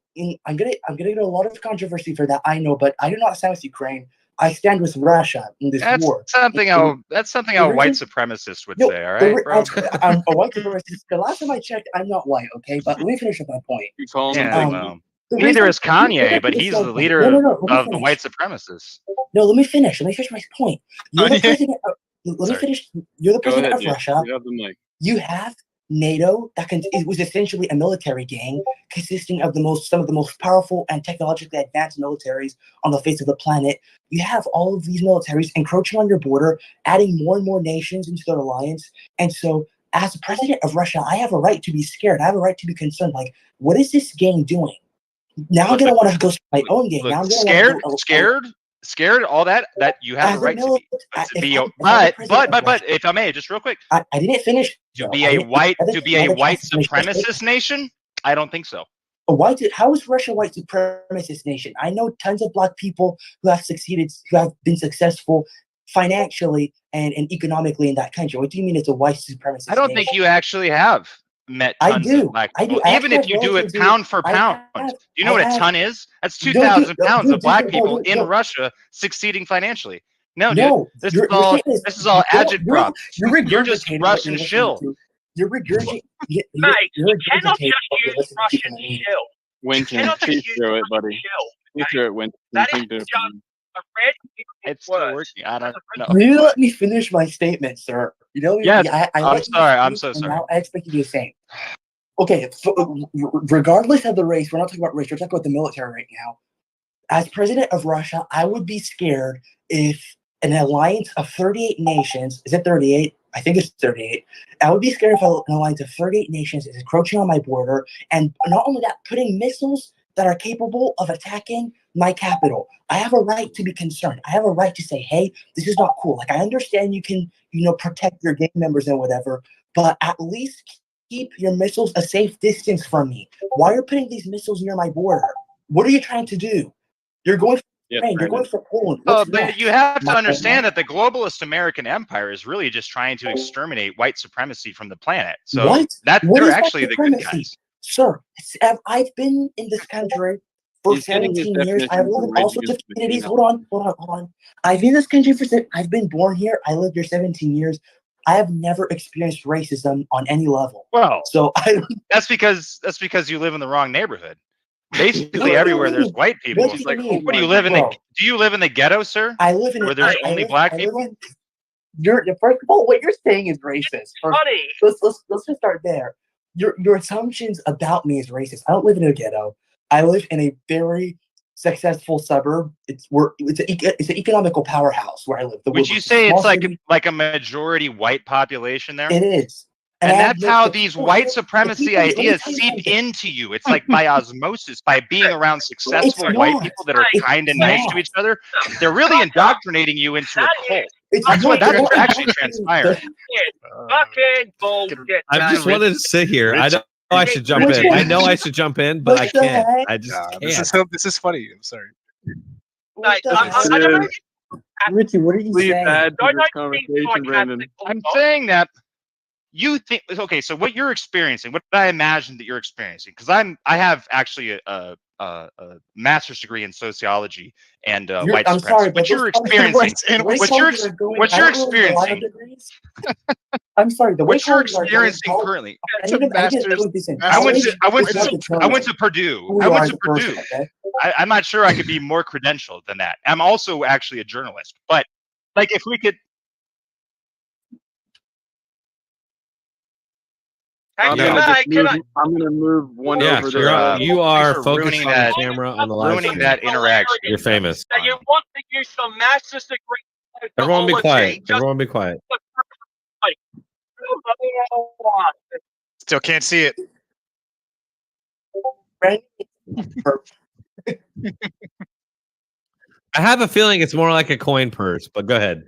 Speaker 1: gonna get a lot of controversy for that, I know, but I do not stand with Ukraine. I stand with Russia in this
Speaker 10: That's
Speaker 1: war.
Speaker 10: something a white supremacist would say. All right, bro.
Speaker 1: I'm a white supremacist. The last time I checked, I'm not white, okay? But let me finish up my point.
Speaker 3: You calling
Speaker 10: Yeah,
Speaker 3: them
Speaker 10: well,
Speaker 1: The
Speaker 10: neither
Speaker 1: reason-
Speaker 10: is Kanye,
Speaker 1: let
Speaker 10: but
Speaker 1: me
Speaker 10: he's
Speaker 1: finish
Speaker 10: the
Speaker 1: my
Speaker 10: leader
Speaker 1: point. No, let me
Speaker 10: of the
Speaker 1: finish.
Speaker 10: white supremacists.
Speaker 1: No, let me finish. Let me finish my point. You're the president. Let me
Speaker 7: Sorry.
Speaker 1: finish. You're the
Speaker 3: Go
Speaker 1: president
Speaker 3: ahead,
Speaker 1: of
Speaker 3: dude.
Speaker 1: Russia.
Speaker 3: You have the mic.
Speaker 1: You have NATO it was essentially a military gang consisting of some of the most powerful and technologically advanced militaries on the face of the planet. You have all of these militaries encroaching on your border, adding more and more nations into their alliance. And so, as the president of Russia, I have a right to be scared. I have a right to be concerned. Like, what is this gang doing? Now I'm gonna want to go start my own gang. Now I'm gonna
Speaker 10: scared. All that you have a right to be. But if I may, just real quick,
Speaker 1: I didn't finish.
Speaker 10: To be a white supremacist nation, I don't think so.
Speaker 1: How is Russia a white supremacist nation? I know tons of black people who have been successful financially and economically in that country. What do you mean it's a white supremacist
Speaker 10: I don't think you actually have met tons of black people. Even if you do it pound for pound. Do you know what a ton is? That's 2,000 pounds of black people in Russia succeeding financially. No, dude. This is all agitprop. You're just Russian shill.
Speaker 1: You're regurgitating.
Speaker 9: Mate, you cannot just use Russian shill.
Speaker 3: Winston, think through it, buddy. Think through it, Winston.
Speaker 9: That is just a red.
Speaker 10: It's still working. I don't know.
Speaker 1: Will you let me finish my statement, sir? You know,
Speaker 10: yes, I'm sorry. I'm so sorry.
Speaker 1: Now I expect you to do the same. Okay, regardless of the race, we're not talking about race. We're talking about the military right now. As president of Russia, I would be scared if an alliance of 38 nations, is it 38? I think it's 38. I would be scared if an alliance of 38 nations is encroaching on my border, and not only that, putting missiles that are capable of attacking my capital. I have a right to be concerned. I have a right to say, hey, this is not cool. Like, I understand you can, protect your gang members and whatever, but at least keep your missiles a safe distance from me. Why are you putting these missiles near my border? What are you trying to do? You're going for Ukraine. You're going for Poland.
Speaker 10: But you have to understand that the globalist American empire is really just trying to exterminate white supremacy from the planet. So they're actually the good guys.
Speaker 1: Sir, I've been in this country for 17 years. I've lived in all sorts of communities. Hold on. I've been in this country I've been born here. I lived here 17 years. I have never experienced racism on any level.
Speaker 10: Well,
Speaker 1: so
Speaker 10: that's because you live in the wrong neighborhood. Basically, everywhere there's white people. What do you live in? Do you live in the ghetto, sir?
Speaker 1: I live in
Speaker 10: where there's only black people.
Speaker 1: First of all, what you're saying is racist. Let's just start there. Your assumptions about me is racist. I don't live in a ghetto. I live in a very successful suburb. It's an economical powerhouse where I live.
Speaker 10: Would you say it's like a majority white population there?
Speaker 1: It is.
Speaker 10: And that's how these white supremacy ideas seep into you. It's like by osmosis, by being around successful white people that are kind and nice to each other. They're really indoctrinating you into a cult. That's what's actually transpiring.
Speaker 9: Fucking bullshit.
Speaker 6: I just wanted to sit here. I know I should jump in. I know I should jump in, but I can't. I just can't.
Speaker 7: This is funny. I'm sorry.
Speaker 1: Richie, what are you saying?
Speaker 10: I'm saying that you think so what you're experiencing, what I imagine that you're experiencing, because I have actually a master's degree in sociology and white supremacy.
Speaker 1: Sorry,
Speaker 10: but you're experiencing what you're experiencing.
Speaker 1: I'm sorry.
Speaker 10: What you're experiencing currently.
Speaker 7: I
Speaker 10: went to Purdue. I'm not sure I could be more credentialed than that. I'm also actually a journalist, but like if we could.
Speaker 3: I'm gonna move one over there.
Speaker 6: You are focusing on the camera on the live
Speaker 10: ruining that interaction.
Speaker 6: You're famous.
Speaker 9: So you want to use some master's degree?
Speaker 6: Everyone be quiet. Everyone be quiet.
Speaker 7: Still can't see it.
Speaker 6: I have a feeling it's more like a coin purse, but go ahead.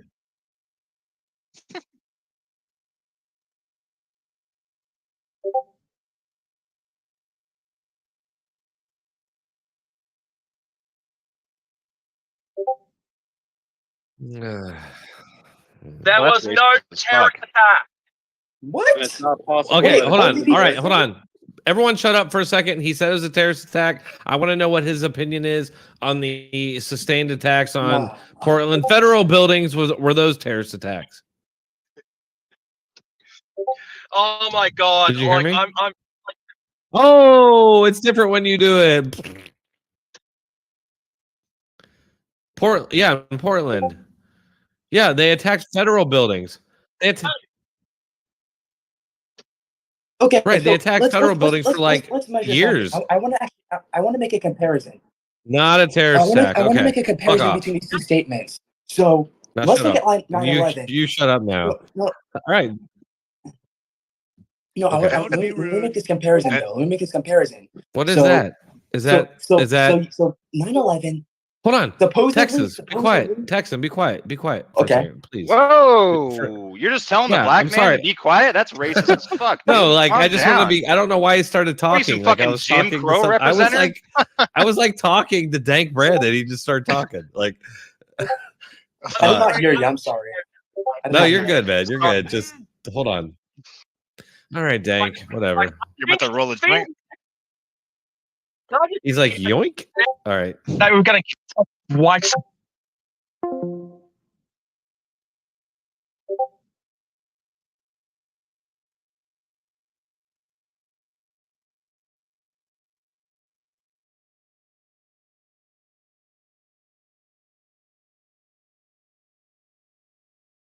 Speaker 9: There was no terrorist attack.
Speaker 1: What?
Speaker 3: It's not possible.
Speaker 6: Okay, hold on. All right, hold on. Everyone shut up for a second. He said it was a terrorist attack. I want to know what his opinion is on the sustained attacks on Portland federal buildings. Were those terrorist attacks?
Speaker 9: Oh my God.
Speaker 6: Did you hear me? Oh, it's different when you do it. In Portland. Yeah, they attacked federal buildings.
Speaker 1: Okay,
Speaker 6: Right,
Speaker 1: so
Speaker 6: they attacked federal buildings for like
Speaker 1: let's measure
Speaker 6: years.
Speaker 1: something. I want to make a comparison.
Speaker 6: Not a terrorist attack.
Speaker 1: I want to
Speaker 6: Okay,
Speaker 1: make a
Speaker 6: fuck
Speaker 1: comparison
Speaker 6: off.
Speaker 1: between these two statements. So
Speaker 6: Now
Speaker 1: let's
Speaker 6: shut
Speaker 1: look
Speaker 6: up.
Speaker 1: at 9/11.
Speaker 6: You shut up now.
Speaker 1: No,
Speaker 6: All right. Okay.
Speaker 4: Don't be
Speaker 1: let me
Speaker 4: rude.
Speaker 1: make this comparison though. Let me make this comparison.
Speaker 6: What is
Speaker 1: So-
Speaker 6: that? Is that?
Speaker 1: So 9/11
Speaker 6: Hold on.
Speaker 1: supposedly
Speaker 6: Texas, be quiet. Texan, be quiet. Be quiet for
Speaker 1: Okay.
Speaker 6: a second, please.
Speaker 10: Whoa! You're just telling the
Speaker 6: Yeah,
Speaker 10: black
Speaker 6: I'm
Speaker 10: man
Speaker 6: sorry.
Speaker 10: to be quiet? That's racist as fuck.
Speaker 6: No,
Speaker 10: dude.
Speaker 6: like
Speaker 10: Calm
Speaker 6: I just want to
Speaker 10: down.
Speaker 6: be. I don't know why he started
Speaker 10: What are you, some
Speaker 6: talking. Like I
Speaker 10: fucking
Speaker 6: was
Speaker 10: Jim
Speaker 6: talking.
Speaker 10: Crow
Speaker 6: I was
Speaker 10: representative?
Speaker 6: I was like talking to Dank Bread, and he just started talking. Like,
Speaker 1: I did not hear you. I'm sorry. I did
Speaker 6: no,
Speaker 1: not
Speaker 6: you're
Speaker 1: hear
Speaker 6: good, man. You're good. Just hold on. All right, Dank. Whatever.
Speaker 7: You're about to roll a joint.
Speaker 6: He's like yoink. All right.
Speaker 9: That we're gonna white